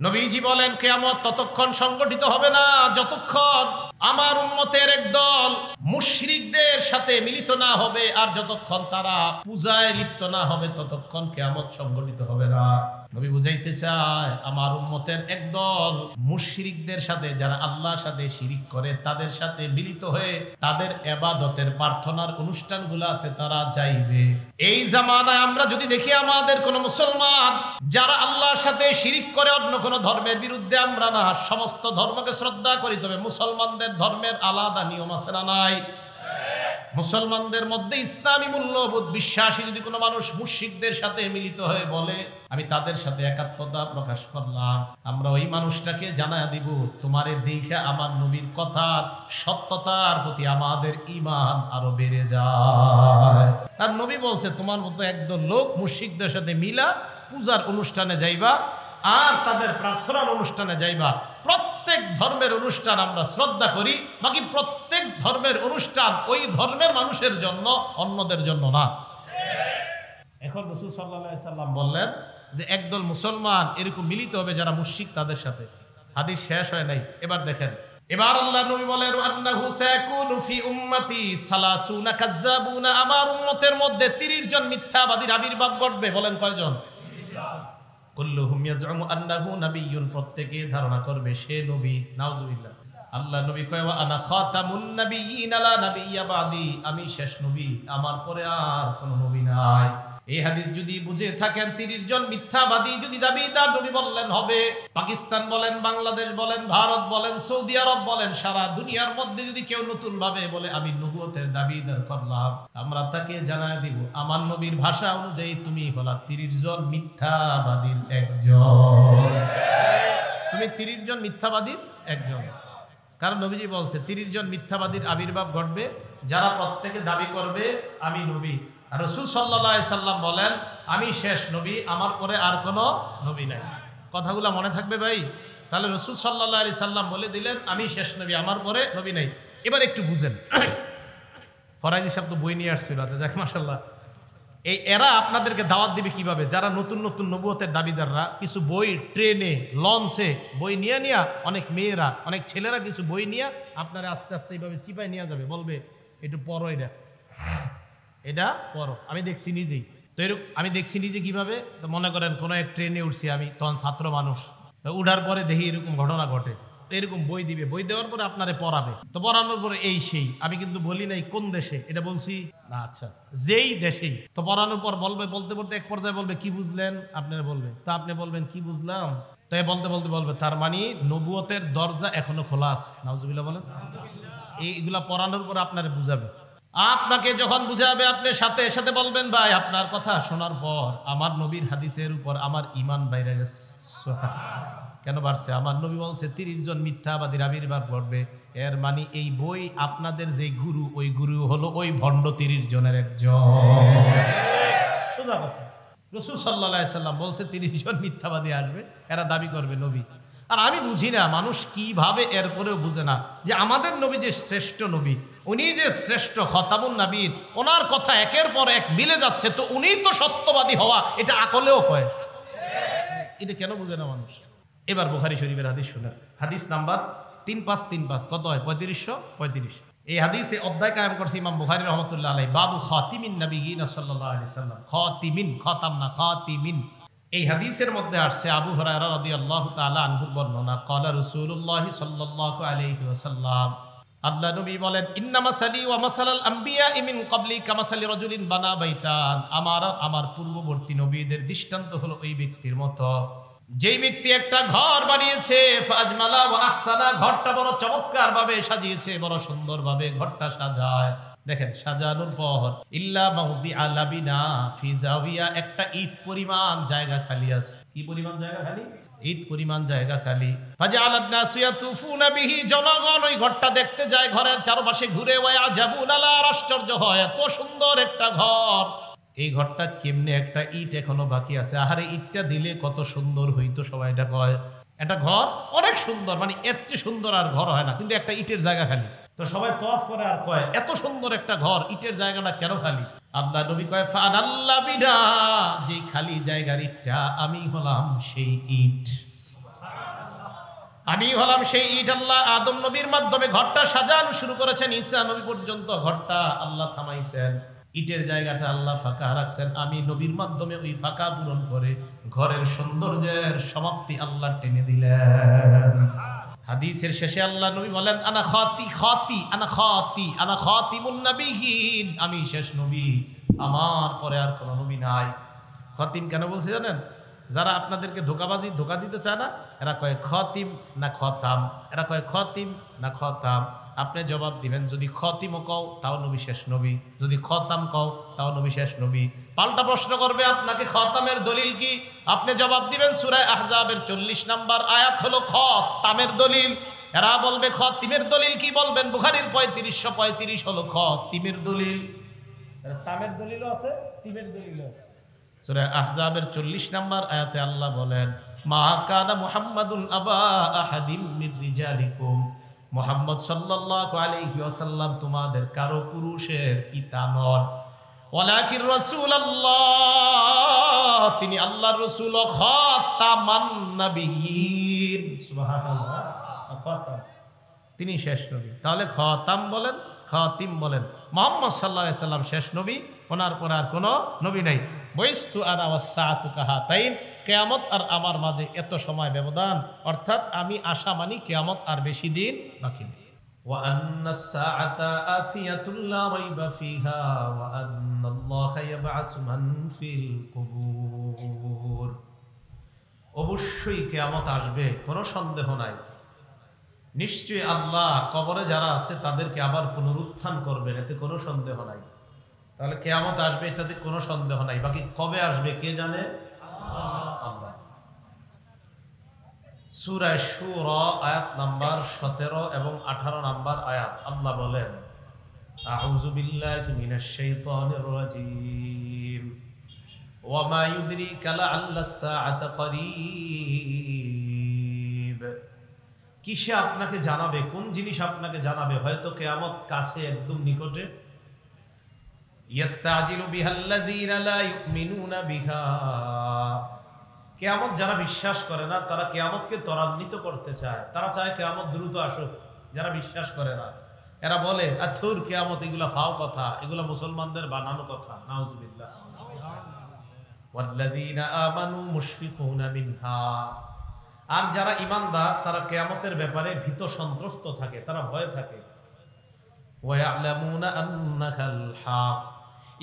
নবীজি বলেন কিয়ামত ততক্ষণ সংগঠিত হবে না যতক্ষণ আমার উম্মতের একদল মুশরিকদের সাথে মিলিত না হবে, আর যতক্ষণ তারা পূজায় লিপ্ত না হবে ততক্ষণ কিয়ামত সংগঠিত হবে না। নবী বুঝাইতে চায় আমার উম্মতের একদল মুশরিকদের সাথে, যারা আল্লাহর সাথে শিরিক করে, তাদের সাথে মিলিত হয়ে তাদের ইবাদতের প্রার্থনার অনুষ্ঠানগুলোতে তারা যাইবে। এই জামানায় আমরা যদি দেখি আমাদের কোন মুসলমান যারা আল্লাহর সাথে শিরিক করে, অন্য কোন ধর্মের বিরুদ্ধে আমরা না, সমস্ত ধর্মকে শ্রদ্ধা করি, তবে মুসলমানদের ধর্মের আলাদা নিয়ম আছে না নাই? মুসলমানদের মধ্যে ইসলামী মূল্যবোধ বিশ্বাসী যদি কোনো মানুষ মুশরিকদের সাথে মিলিত হয়ে বলে আমি তাদের সাথে একাত্মতা প্রকাশ করলাম, আমরা ওই মানুষটাকে জানায় দিব তোমারে দেখে আমার নবীর কথার সত্যতার প্রতি আমাদের ঈমান আরো বেড়ে যায়। আর নবী বলছে তোমার মতো একদল লোক মুশরিকদের সাথে মিলা পূজার অনুষ্ঠানে যাইবা আর তাদের প্রার্থনার অনুষ্ঠানে যাইবা। প্রত্যেক ধর্মের অনুষ্ঠান আমরা শ্রদ্ধা করি, বাকি প্রত্যেক ধর্মের অনুষ্ঠান ওই ধর্মের মানুষের জন্য, অন্যদের জন্য না। এখন রাসূল সাল্লাল্লাহু আলাইহি সাল্লাম বললেন যে একদল মুসলমান এরকম মিলিত হবে যারা মুশরিক তাদের সাথে। হাদিস শেষ হয় নাই, এবার দেখেন। এবার আল্লাহ নবী বলেন আন্নাহু সায়াকুনু ফি উম্মতি সালাসুনা কাযাবুনা, আমার উম্মতের মধ্যে 30 জন মিথ্যাবাদীর আবির্ভাব ঘটবে। বলেন কয়জন? কুল্লুহুম ইয়াজউমু আন্নাহু নাবিয়্যুন, প্রত্যেকে ধারণা করবে সে নবী। নাউজুবিল্লাহ। আল্লাহ নবী কয় ওয়া আনা খাতামুন নাবিয়্যিন লা নাবিয়্যা বাদি, আমি শেষ নবী, আমার পরে আর কোনো নবী নাই। এই হাদিস যদি বুঝে থাকেন 30 জন মিথ্যাবাদী যদি দাবিদার নবী বললেন হবে। পাকিস্তান বলেন, বাংলাদেশ বলেন, ভারত বলেন, সৌদি আরব বলেন, সারা দুনিয়ার মধ্যে যদি কেউ নতুন ভাবে বলে আমি নবুয়তের দাবিদার করলাম, আমরা তাকে জানায় দিব আমার নবীর ভাষা অনুযায়ী তুমি হলা 30 জন মিথ্যাবাদীর একজন। তুমি 30 জন মিথ্যাবাদীর একজন। কারণ নবীজি বলছে 30 জন মিথ্যাবাদীর আবির্ভাব ঘটবে যারা প্রত্যেকে দাবি করবে আমি নবী। আর রাসূল সাল্লাল্লাহু আলাইহি সাল্লাম বলেন আমি শেষ নবী, আমার পরে আর কোনো নবী নাই। কথাগুলো মনে থাকবে ভাই। তাহলে রাসূল সাল্লাল্লাহু আলাইহি সাল্লাম বলে দিলেন আমি শেষ নবী, আমার পরে নবী নাই। এবার একটু বুঝেন। ফরাজি সাহেব তো বই নিয়ে আসছিল, আচ্ছা যাক মাশাআল্লাহ। এই এরা আপনাদেরকে দাওয়াত দিবে কিভাবে? যারা নতুন নতুন নবুয়তের দাবিদাররা কিছু বই ট্রেনে, লঞ্চে বই নিয়ে নিয়ে, অনেক মেয়েরা, অনেক ছেলেরা কিছু বই নিয়ে আপনারা আস্তে আস্তে এইভাবে চিপায় নিয়ে যাবে, বলবে একটু পড়ো, এটা পড়ো। আমি দেখছি নিজেই তো, এরকম আমি দেখছি নিজে কিভাবে। তো মনে করেন কোনো এক ট্রেনে উঠছি আমি, তখন ছাত্র মানুষ, তো উঠার পরে দেখি এরকম ঘটনা ঘটে, এরকম বই দিবে, বই দেওয়ার পরে আপনারে পড়াবে। তো পড়ানোর পরে এই সেই, আমি কিন্তু বলি নাই কোন দেশে, এটা বলছি না, আচ্ছা যেই দেশেই। তো পড়ানোর পর বলবে, বলতে বলতে এক পর্যায়ে বলবে কি বুঝলেন, আপনারা বলবে, তো আপনি বলবেন কি বুঝলাম, তো বলতে বলতে বলবে তার মানে নবুয়তের দরজা এখনো খোলা আছে। নাউজুবিল্লাহ বলেন। এইগুলা পড়ানোর পর আপনারে বুঝাবে। আপনাকে যখন বুঝাবে আপনি সাথে সাথে বলবেন ভাই আপনার কথা শোনার পর আমার নবীর হাদিসের উপর আমার ঈমান বাইরে গেছে। কেন বাড়ছে? আমার নবী বলছে 30 জন মিথ্যাবাদীর আবির্ভাব ঘটবে। এর মানে এই বই আপনাদের যে গুরু, ওই গুরু হলো ওই ভণ্ড 30 জনের একজন। সোজা কথা। রাসূল সাল্লাল্লাহু আলাইহি সাল্লাম বলছে 30 জন মিথ্যাবাদী আসবে, এরা দাবি করবে নবী। আর আমি বুঝি না মানুষ কিভাবে এরপরেও বুঝে না যে আমাদের নবী যে শ্রেষ্ঠ নবী, উনি যে শ্রেষ্ঠ খতামুন নবীন, ওনার কথা একের পর এক মিলে যাচ্ছে, তো উনি তো সত্যবাদী হওয়া এটা আকলেও কয়। এটা কেন বুঝে না মানুষ? এবার বুখারী শরীফের হাদিস শুনেন, হাদিস নাম্বার 3535, কত হয়? 3535। এই হাদিসে অধ্যায় কায়েম করছে ইমাম বুখারী রাহমাতুল্লাহ আলাইহি, বাবু খাতিমিন নবিয়্যিন সাল্লাল্লাহু আলাইহি ওয়াসাল্লাম। খাতিমিন, খতাম না, খাতিমিন। এই হাদিসের মধ্যে আসছে আবু হুরায়রা রাদিয়াল্লাহু তাআলা আনহুর বর্ণনা, ক্বালা রাসূলুল্লাহ সাল্লাল্লাহু আলাইহি ওয়াসাল্লাম, আল্লাহ নবী বলেন ইন্নামা সালি ওয়া মাসালাল আম্বিয়া মিন ক্বাবলি কামাসালি রাজুলিন বানা বাইতান, আমার পূর্ববর্তী নবীদের দৃষ্টান্ত হলো ওই ব্যক্তির মতো যেই ব্যক্তি একটা ঘর বানিয়েছে, ফাজমালা ওয়া আহসানা, ঘরটা বড় চমৎকার ভাবে সাজিয়েছে, বড় সুন্দর ভাবে ঘরটা সাজায়। দেখেন সাজানোর পর ইল্লা মাউদি আলাবিনা ফি জাওিয়া, একটা ইট পরিমাণ জায়গা খালি আছে। কি পরিমাণ জায়গা খালি? ইট পরিমাণ জায়গা খালি। ফাজআলান নাসু ইয়াতুফুনা বিহি, জনগণ ওই ঘরটা দেখতে যায়, ঘরের চারপাশে ঘুরে, ওয়া আজাবুনা লা, আশ্চর্য হয়, এত সুন্দর একটা ঘর, এই ঘরটা কেমনে একটা ইট এখনো বাকি আছে, আহারে ইটটা দিলে কত সুন্দর হইতো। সবাই এটা কয় একটা ঘর অনেক সুন্দর, মানে এর চেয়ে সুন্দর আর ঘর হয় না, কিন্তু একটা ইটের জায়গা খালি। তো সবাই তওয়াফ করে আর কয় এত সুন্দর একটা ঘর, ইটের জায়গাটা কেন খালি? আল্লাহ নবী কয় ফানাল্লা বিনা, যেই খালি জায়গার ইটটা আমি হলাম সেই ইট। আমি হলাম সেই ইট। আল্লাহ আদম নবীর মাধ্যমে ঘরটা সাজানো শুরু করেছেন, ঈসা নবী পর্যন্ত ঘরটা আল্লাহ থামাইছেন, ইটের জায়গাটা আল্লাহ ফাঁকা রাখছেন। আমি নবীর মাধ্যমে ওই ফাঁকা পূরণ করে ঘরের সৌন্দর্যের সমাপ্তি আল্লাহ টেনে দিলেন। হাদিসের শেষে আল্লাহ নবী বলেন, আনা খাতিমুন নবিয়্যিন, আমি শেষ নবী, আমার পরে আর কোন নবী নাই। খাতিম কেন বলছে জানেন? যারা আপনাদেরকে ধোকা দিতে চায় না, এরা কয় খতিম না খতাম, এরা কয় খতিম না খতাম। আপনি জবাব দিবেন, যদি খতিমও কও তাও নবী শেষ নবী, যদি খতাম কও তাও নবী শেষ নবী। পাল্টা প্রশ্ন করবে আপনাকে, খতামের দলিল কি? আপনি জবাব দিবেন সূরা আহজাবের 40 নম্বর আয়াত হলো খতামের দলিল। এরা বলবে খতিমের দলিল কি? বলবেন বুখারীর 3535 হলো খতিমের দলিল। তামের দলিলও আছে, তিমের দলিলও আছে। সূরা আহজাবের 40 নম্বর আয়াতে আল্লাহ বলেন, মা কানা মুহাম্মাদুন আবা আহাদিম মির রিজালিকুম, মুহাম্মদ সাল্লাল্লাহু আলাইহি ওয়াসাল্লাম তোমাদের কারো পুরুষের পিতা নন, ওয়ালাকিন রাসূলুল্লাহ, তিনি আল্লাহর রাসূল, ও খাতামান নবিয়্যিন, সুবহানাল্লাহ, খাতাম, তিনি শেষ নবী। তাহলে খাতাম বলেন, খাতিম বলেন, মুহাম্মদ সাল্লাল্লাহু আলাইহি ওয়াসাল্লাম শেষ নবী, ওনার পর আর কোনো নবী নাই। বইস্তু আনা ওয়াসসাআতু কাহাতাইন, কিয়ামত আর আমার মাঝে এত সময় ব্যবধান, অর্থাৎ আমি আশা মানি কিয়ামত আর বেশি দিন বাকি নেই। ওয়া আন্নাস সাআতা আতিয়াতুল লা রাইবা ফিহা ওয়া আন্নাল্লাহা ইয়াবআসু মান ফিল কুবুর, অবশ্যই কিয়ামত আসবে, কোনো সন্দেহ নাই। নিশ্চয়ই আল্লাহ কবরে যারা আছে তাদেরকে আবার পুনরুত্থান করবেন, এতে কোনো সন্দেহ নাই। তাহলে কিয়ামত আসবে এটাতে কোনো সন্দেহ নাই, বাকি কবে আসবে কে জানে? আল্লাহ। সূরা শুরা আয়াত নাম্বার 17 এবং 18 নাম্বার আয়াত আল্লাহ বলেন, আউযু বিল্লাহি মিনাশ শাইতানির রাজীম, ওয়া মা ইউদরিকা লাআল্লাস সাআতা করিব, কিসে আপনাকে জানাবে, কোন জিনিস আপনাকে জানাবে, হয়তো কিয়ামত কাছে, একদম নিকটে। ইয়াস্তাজিলু বিহাল্লাযীনা লা ইউমিনুনা বিহা, কিয়ামত যারা বিশ্বাস করে না তারা কিয়ামতকে ত্বরান্বিত করতে চায়, তারা চায় কিয়ামত দ্রুত আসুক। যারা বিশ্বাস করে না এরা বলে আথুর কিয়ামত, এগুলা ফাও কথা, এগুলা মুসলমানদের বানানো কথা, নাউজুবিল্লাহ। ওয়াল্লাযীনা আমানু মুশফিকুনা মিনহা, আর যারা ঈমানদার তারা কিয়ামতের ব্যাপারে ভীত সন্ত্রস্ত থাকে, তারা ভয় থাকে। ওয়া ইয়ালামুনা আন্নাহাল হক,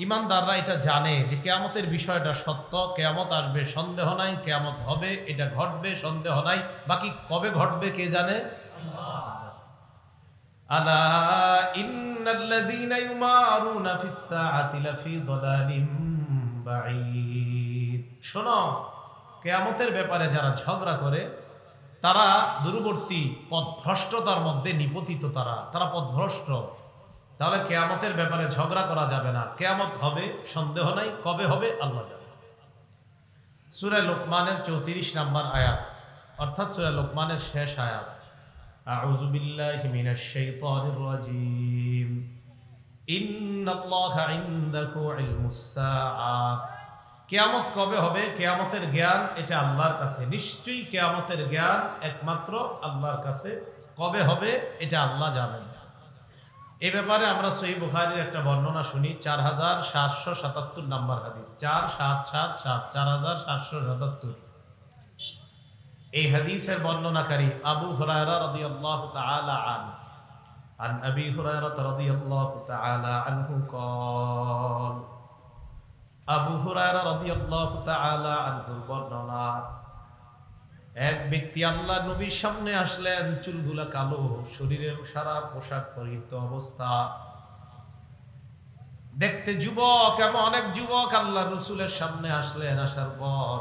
ঈমানদাররা এটা জানে যে কিয়ামতের বিষয়টা সত্য, কিয়ামত আসবে, সন্দেহ নাই, কিয়ামত হবে, এটা ঘটবে, সন্দেহ নাই, বাকি কবে ঘটবে কে জানে? আল্লাহ। আলা ইন্নাল্লাযীনা ইউমারুনা ফিস সাআতি লাফি দালালিম বাঈদ, শোনো, কিয়ামতের ব্যাপারে যারা ঝগড়া করে তারা দূরবর্তী পথভ্রষ্টতার মধ্যে নিপতিত, তারা পথভ্রষ্ট। তাহলে কিয়ামতের ব্যাপারে ঝগড়া করা যাবে না, কিয়ামত হবে, সন্দেহ নাই, কবে হবে আল্লাহ জানে। সূরা লোকমানের 34 নম্বর আয়াত, অর্থাৎ সূরা লোকমানের শেষ আয়াত, আউযু বিল্লাহি মিনাশ শাইতানির রাজীম, ইন্নাল্লাহা ইনদাহু ইলমুস সাআ, কিয়ামত কবে হবে, কিয়ামতের জ্ঞান এটা আল্লাহর কাছে, নিশ্চয়ই কিয়ামতের জ্ঞান একমাত্র আল্লাহর কাছে, কবে হবে এটা আল্লাহ জানেন। এই ব্যাপারে আমরা সহিহ বুখারীর একটা বর্ণনা শুনি, 4777 নাম্বার হাদিস, 4777 এই হাদিসের বর্ণনাকারী আবু হুরায়রা রাদিয়াল্লাহু তাআলা আন আবি হুরায়রা রাদিয়াল্লাহু তাআলা আনহু قال, আবু হুরায়রা রাদিয়াল্লাহু তাআলা আনহুর বর্ণনা, এক ব্যক্তি আল্লাহ নবীর সামনে আসলেন, চুলগুলা কালো, শরীরের সারা পোশাক পরিহিত অবস্থা, দেখতে যুবক, এমন অনেক যুবক আল্লাহ রাসূলের সামনে আসলেন। আসার পর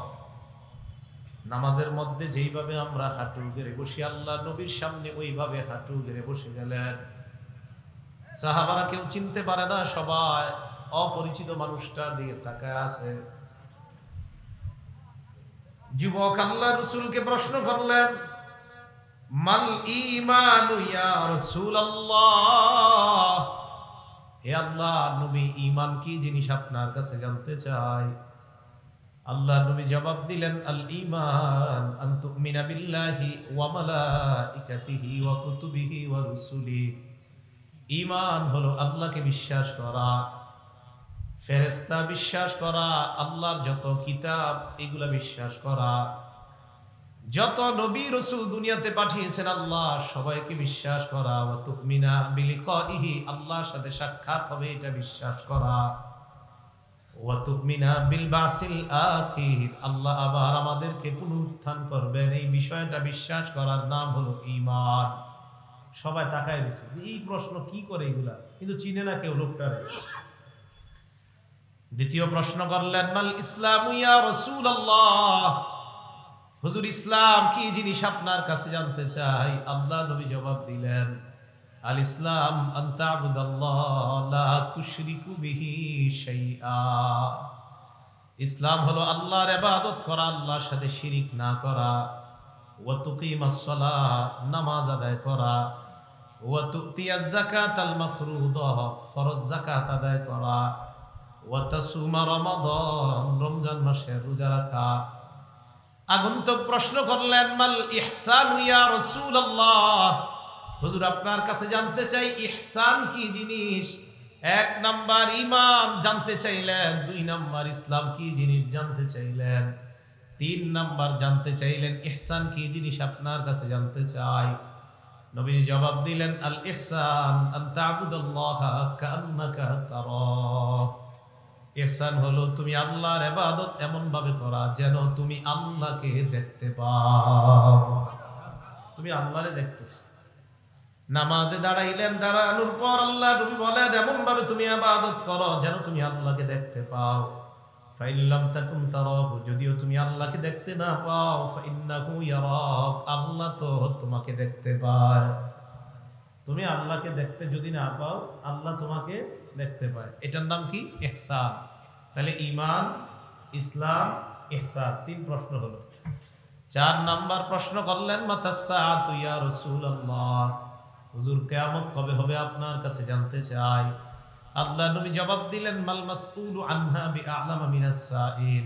নামাজের মধ্যে যেইভাবে আমরা হাঁটু গেড়ে বসি, আল্লাহ নবীর সামনে ওইভাবে হাঁটু গেড়ে বসে গেলেন। সাহাবারা কেউ চিনতে পারে না, সবাই অপরিচিত মানুষটা দিয়ে তাকায় আছে। যুবক আল্লাহ রাসূলকে প্রশ্ন করলেন, মাল ঈমানু ইয়া রাসূলুল্লাহ, হে আল্লাহ নবী, ঈমান কি জিনিস আপনার কাছে জানতে চাই। আল্লাহ নবী জবাব দিলেন, আল ঈমান আন তুমিনা বিল্লাহি ওয়া মালাইকাতিহি ওয়া কুতুবিহি ওয়া রুসুলিহি। ঈমান হলো আল্লাহকে বিশ্বাস করা, ফেরেশতা বিশ্বাস করা, আল্লাহর যত কিতাব এগুলা বিশ্বাস করা, যত নবী রাসূল দুনিয়াতে পাঠিয়েছেন আল্লাহ সবাইকে বিশ্বাস করা, ওয়া তুমিনা বিলিকাইহি, আল্লাহর সাথে সাক্ষাৎ হবে এটা বিশ্বাস করা, ওয়া তুমিনা বিল বাসিল আখির, আল্লাহ আবার আমাদেরকে পুনরুত্থান করবেন, এই বিষয়টা বিশ্বাস করার নাম হলো ঈমান। সবাই তাকায় দিছে যে এই প্রশ্ন কি করে এগুলা, কিন্তু চিনে না কেউ লোকটারে। দ্বিতীয় প্রশ্ন করলেন, মাল ইসলামু ইয়া রাসূলুল্লাহ, হুজুর ইসলাম কি জিনিস আপনার কাছে জানতে চাই। আল্লাহ নবী জবাব দিলেন, আল ইসলাম আন তা'বুদাল্লাহ লা তুশরিকু বিহি শাইআ, ইসলাম হলো আল্লাহর ইবাদত করা, আল্লাহর সাথে শিরিক না করা, ওয়া তুকিমাস সালাত, নামাজ আদায় করা, ওয়া তুতিয়াজ যাকাতাল মাফরুদা, ফরজ যাকাত আদায় করা, ওয়া তাসুমা রমাদান, রমজান মাসে রোজা রাখা। আগন্তুক প্রশ্ন করলেন, মাল ইহসানু ইয়া রাসূলুল্লাহ, হুজুর আপনার কাছে জানতে চাই ইহসান কি জিনিস। এক নাম্বার ঈমান জানতে চাইলেন, দুই নাম্বার ইসলাম কি জিনিস জানতে চাইলেন, তিন নাম্বার জানতে চাইলেন ইহসান কি জিনিস আপনার কাছে জানতে চাই। নবী জবাব দিলেন, আল ইহসান আন তা'বুদাল্লাহা কাআন্নাকা তারাহ, ইহসান হলো তুমি আল্লাহর ইবাদত এমন ভাবে করা যেন তুমি আল্লাহকে দেখতে পাও। তুমি আল্লাহরে দেখতেছ। নামাজে দাঁড়াইলেন, দাঁড়ানোর পর আল্লাহ নবী বলেন এমন ভাবে তুমি ইবাদত করো যেন তুমি আল্লাহকে দেখতে পাও। ফাইল্লাম তাকুন তারাহু, যদিও তুমি আল্লাহকে দেখতে না পাও, ফাইন্নাহু ইয়ারাক, আল্লাহ তো তোমাকে দেখতে পায়। তুমি আল্লাহকে দেখতে যদি না পাও, আল্লাহ তোমাকে দেখতে পায়। এটার নাম কি? ইহসান। তাহলে ঈমান, ইসলাম, ইহসান, তিন প্রশ্ন হলো। চার নাম্বার প্রশ্ন করলেন, মাতাস সাআতু ইয়া রাসূলুল্লাহ, হুজুর কিয়ামত কবে হবে আপনার কাছে জানতে চাই। আল্লাহ নবী জবাব দিলেন, মাল মাসউলু আনহা বিআ'লামা মিনাস সাইল,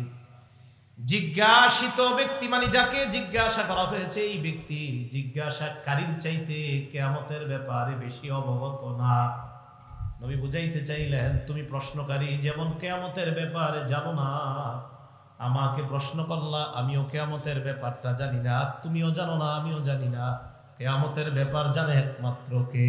জিজ্ঞাসিত ব্যক্তি মানে যাকে জিজ্ঞাসা করা হয়েছে এই ব্যক্তি জিজ্ঞাসাকারীর চাইতে কিয়ামতের ব্যাপারে বেশি অবগত না। নবী বুঝাইতে চাইলেন, তুমি প্রশ্নকারী যেমন কিয়ামতের ব্যাপারে জানো না, আমাকে প্রশ্ন করলা, আমিও কিয়ামতের ব্যাপারটা জানি না, তুমিও জানো না, আমিও জানি না। কিয়ামতের ব্যাপার জানে একমাত্র কে?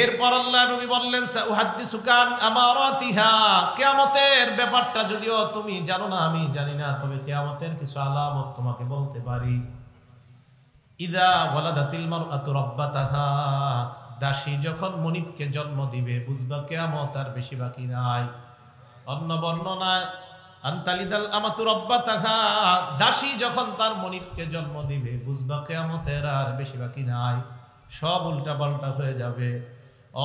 এরপর আল্লাহ নবী বললেন, সাউহাদ্দিসুকা আন আমারাতিহা, কিয়ামতের ব্যাপারটা যদিও তুমি জানো না, আমি জানি না, তবে কিয়ামতের কিছু আলামত তোমাকে বলতে পারি। ইদা ওয়ালাদাতিল মারআতু রাব্বাতাহা, দাসী যখন মনিবকে জন্ম দিবে বুঝবা কিয়ামত আর বেশি বাকি নাই। অন্য বর্ণনায় আনতালিদাল আমাতু রাব্বাতাহা, দাসী যখন তার মনিবকে জন্ম দিবে বুঝবা কিয়ামতের আর বেশি বাকি নাই। সব উল্টা পাল্টা হয়ে যাবে,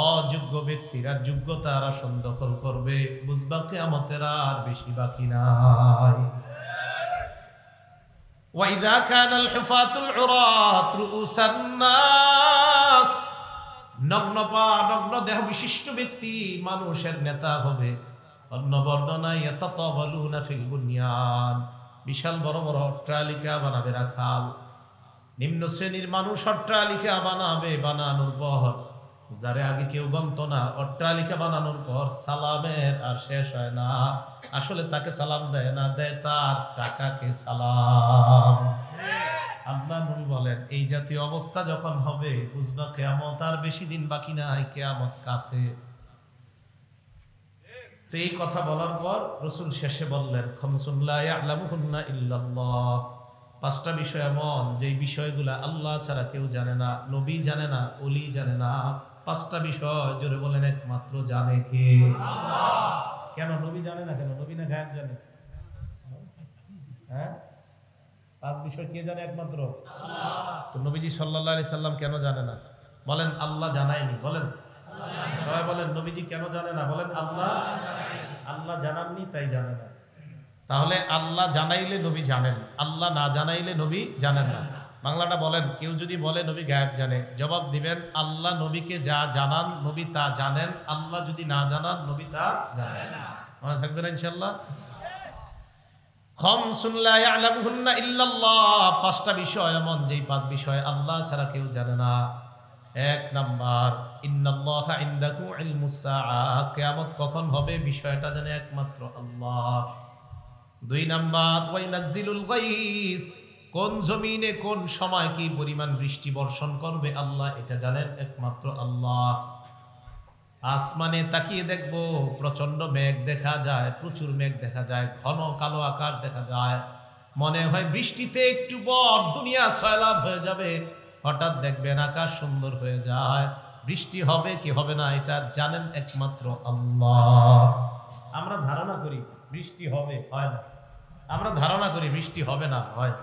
অযোগ্য ব্যক্তিরা যোগ্যতার আসন দখল করবে, বুঝবা কিয়ামতের আর বেশি বাকি নাই। ওয়াইদা কানাল হুফাতুল উরাত রুউসান নাস, নগ্ন পা নগ্ন দেহ বিশিষ্ট ব্যক্তি মানুষের নেতা হবে। অন্য বর্ণনায় ইয়াতাতাওয়ালুনা ফিল বুনিয়ান, বিশাল বড় বড় অট্টালিকা বানাবে রাখাল। নিম্ন শ্রেণীর মানুষ অট্টালিকা বানাবে, বানানোর পর যারে আগে কেউ গণত না, অট্টালিকা বানানোর পর সালামের আর শেষ হয় না। আসলে তাকে সালাম দেয় না, দেয় তার টাকাকে সালাম। আল্লাহ নবী বলেন, এই জাতীয় অবস্থা যখন হবে বুঝবা কিয়ামত আর বেশি দিন বাকি নাই, কিয়ামত কাছে। তো এই কথা বলার পর রাসূল শেষে বললেন, খামসুন লা ইয়ালামুহুন্না ইল্লাল্লাহ, পাঁচটা বিষয় এমন যে বিষয়গুলা আল্লাহ ছাড়া কেউ জানে না, নবী জানে না, ওলি জানে না। পাঁচটা বিষয় জোরে বলেন একমাত্র জানে কে? আল্লাহ। কেন নবী জানে না? কেন নবী না গায়েব জানে? হ্যাঁ, পাঁচ বিষয় কে জানে? একমাত্র আল্লাহ। তো নবীজি সাল্লাল্লাহু আলাইহি সাল্লাম কেন জানে না? বলেন আল্লাহ জানায়নি। বলেন সবাই বলেন, নবীজি কেন জানে না? বলেন আল্লাহ, আল্লাহ জানাননি তাই জানে না। তাহলে আল্লাহ জানাইলে নবী জানেন, আল্লাহ না জানাইলে নবী জানেন না। বাংলাটা বলেন, কেউ যদি বলে নবী গায়েব জানে, জবাব দিবেন আল্লাহ নবীকে যা জানান নবী তা জানেন, আল্লাহ যদি না জানান নবী তা জানেন। মনে থাকবে না ইনশাআল্লাহ? খামসুন লা ইয়ালামুহুন্না ইল্লাল্লাহ, পাঁচটা বিষয় এমন যেই পাঁচ বিষয় আল্লাহ ছাড়া কেউ জানে না। এক নাম্বার, ইন্নাল্লাহা ইনদাহু ইলমুস সাআহ, কিয়ামত কখন হবে বিষয়টা জানে একমাত্র আল্লাহ। দুই নাম্বার, ওয়া ইনাজ্জিলুল গায়স, কোন জমিনে কোন সময় কি পরিমাণ বৃষ্টি বর্ষণ করবে আল্লাহ এটা জানেন একমাত্র আল্লাহ। আসমানে তাকিয়ে দেখবো প্রচন্ড মেঘ দেখা যায়, প্রচুর মেঘ দেখা যায়, ঘন কালো আকাশ দেখা যায়, মনে হয় বৃষ্টিতে একটু পর দুনিয়া সয়লাব হয়ে যাবে। হঠাৎ দেখবেন আকাশ সুন্দর হয়ে যায়, বৃষ্টি হবে কি হবে না এটা জানেন একমাত্র আল্লাহ। আমরা ধারণা করি বৃষ্টি হবে, হয় না। আমরা ধারণা করি বৃষ্টি হবে না, হয়।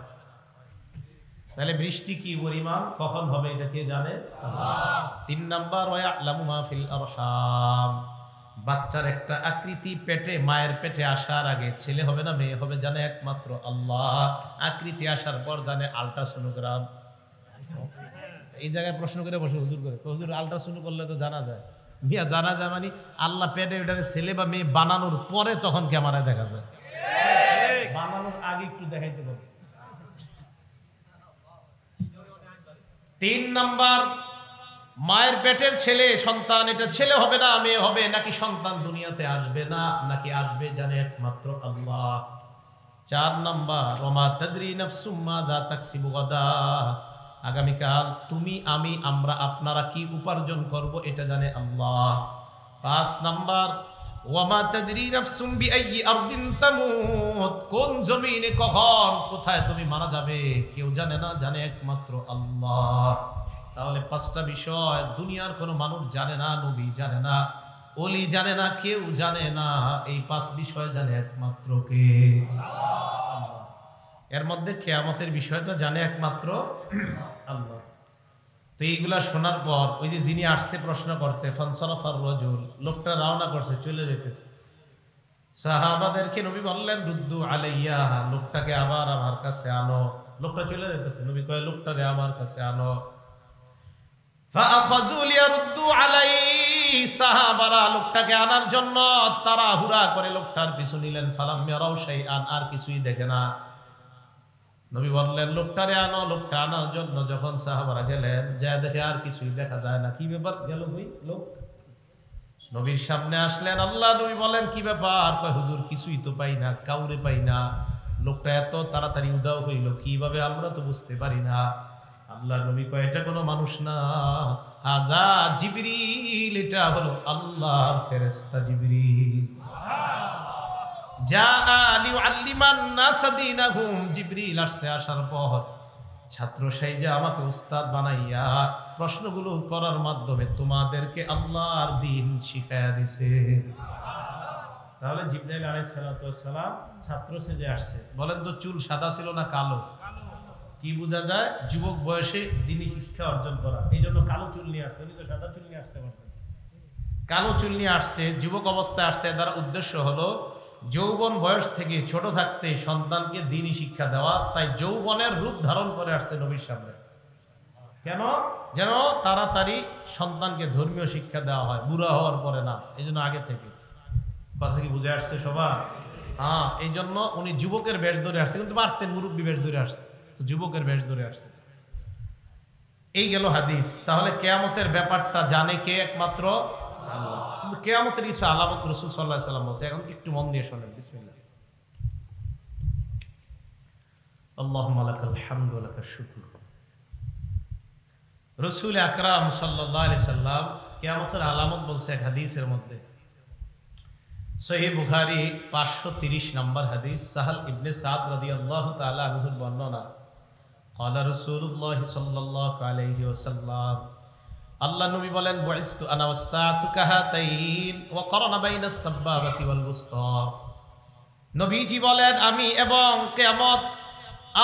তাহলে বৃষ্টি কি পরিমাণ কখন হবে এটা কে জানে? আল্লাহ। তিন নাম্বার, ওয়া ইয়ালামু মা ফিল আরহাম, বাচ্চার একটা আকৃতি পেটে মায়ের পেটে আসার আগে ছেলে হবে না মেয়ে হবে জানে একমাত্র আল্লাহ। আকৃতি আসার পর জানে আল্ট্রাসোনোগ্রাম। এই জায়গায় প্রশ্ন করে বসে হুজুর করে, হুজুর আল্ট্রাসোনো করলে তো জানা যায়। মিয়া জানা যায় মানে আল্লাহ পেটে ওটাকে ছেলে বা মেয়ে বানানোর পরে তখন ক্যামেরায় দেখা যায়, বানানোর আগে একটু দেখাইতে পারে। তিন নাম্বার, মায়ের পেটের ছেলে সন্তান এটা ছেলে হবে না মেয়ে হবে, নাকি সন্তান দুনিয়াতে আসবে না নাকি আসবে জানে একমাত্র আল্লাহ। চার নাম্বার, ওমা তাদরি নাফসুম মাযা তাকসিবু গাদা, আগামীকাল তুমি আমি আমরা আপনারা কি উপার্জন করব এটা জানে আল্লাহ। পাঁচ নাম্বার, ওয়ামা তাদরি নাফসুম বিআইয়ি আরদিন তামুত, কোন জমিনে কখন কোথায় তুমি মারা যাবে কেউ জানে না, জানে একমাত্র আল্লাহ। তাহলে পাঁচটা বিষয় দুনিয়ার কোনো মানুষ জানে না, নবী জানে না, ওলি জানে না, কেউ জানে না। এই পাঁচ বিষয় জানে একমাত্র কে? আল্লাহ। এর মধ্যে কিয়ামতের বিষয়টা জানে একমাত্র আল্লাহ। তো এইগুলা শোনার পর ওই যে যিনি আসছে প্রশ্ন করতে, ফানসারাফার রাজুল, লোকটা রওনা করছে চলে যেতেছে। সাহাবাদেরকে নবী বললেন রুদ্দু আলাইয়া, লোকটাকে আবার আমার কাছে আনো। লোকটা চলে যেতেছে, নবী কয় লোকটাকে আমার কাছে আনো। ফাআখাযু লিয়ারুদ্দু আলাইহি, সাহাবারা লোকটাকে আনার জন্য তাড়াহুড়া করে লোকটার পিছু নিলেন। ফালাম ইয়ারাউ শাইআন, আর কিছুই দেখে না। নবী বললেন লোকটারে আনো। লোকটা আনার জন্য যখন সাহাবারা গেলেন, যা দেখে আর কিছুই দেখা যায় না। কি ব্যাপার গেল ওই লোক? নবীর সামনে আসলেন। আল্লাহ নবী বলেন কি ব্যাপার? কয় হুজুর কিছুই তো পাই না, কাউরে পাই না। লোকটা এত তাড়াতাড়ি উধাও হইল কিভাবে আমরা তো বুঝতে পারি না। আল্লাহ নবী কয় এটা কোনো মানুষ না, হাজা জিবরিল, এটা হলো আল্লাহর ফেরেশতা জিবরিল। জিবরিল আসছে, আসার পর ছাত্র সাইজা আমাকে উস্তাদ বানাইয়া প্রশ্নগুলো করার মাধ্যমে তোমাদেরকে আল্লাহর দ্বীন শিখায়া দিছে। তাহলে জিবরাইল আলাইহিস সালাতু ওয়াস সালাম ছাত্র সেজে আসছে। বলেন তো চুল সাদা ছিল না কালো? কি বোঝা যায়? যুবক বয়সে দ্বীনি শিক্ষা অর্জন করা, এই জন্য কালো চুল নিয়ে আসছে। উনি তো সাদা চুল নিয়ে আসতে পারতেন। কালো চুল নিয়ে আসছে, যুবক অবস্থায় আসছে। তার উদ্দেশ্য হলো যৌবন বয়স থেকে ছোট থাকতে সন্তানকে দ্বীনি শিক্ষা দেওয়া। তাই যৌবনের রূপ ধারণ করে আসছে নবীর সামনে। কেন? যেন তাড়াতাড়ি সন্তানকে ধর্মীয় শিক্ষা দেওয়া হয়, বুড়া হওয়ার পরে না। এই জন্য আগে থেকে। কথা কি বুঝে আসছে সবার? হ্যাঁ, এই জন্য উনি যুবকের বেশ ধরে আসছে, কিন্তু পারতেন মুরব্বী বেশ ধরে আসছে, তো যুবকের বেশ ধরে আসছে। এই গেল হাদিস। তাহলে কিয়ামতের ব্যাপারটা জানে কে? একমাত্র আল্লাহ। কিন্তু কিয়ামতের কিছু আলামত রাসূল সাল্লাল্লাহু আলাইহি ওয়াসাল্লাম বলছে, এখন একটু মন দিয়ে শুনেন। বিসমিল্লাহ। আল্লাহুম্মা লাকাল হামদু ওয়া লাকাশ শুকর। রাসূল আকরাম সাল্লাল্লাহু আলাইহি সাল্লাম কিয়ামতের আলামত বলছে এক হাদিসের মধ্যে। সহিহ বুখারী 530 নম্বর হাদিস, সাহাল ইবনে সাদ রাদিয়াল্লাহু তাআলা আনহুর বর্ণনা। ক্বালা রাসূলুল্লাহ সাল্লাল্লাহু আলাইহি ওয়াসাল্লাম, আল্লাহ নবী বলেন, বুইসতু আনা ওয়াসসাআতু কাহাতাইন ওয়া কারানা বাইনাস সাব্বাবাতি ওয়াল বুসতা। নবীজি বলেন আমি এবং কিয়ামত,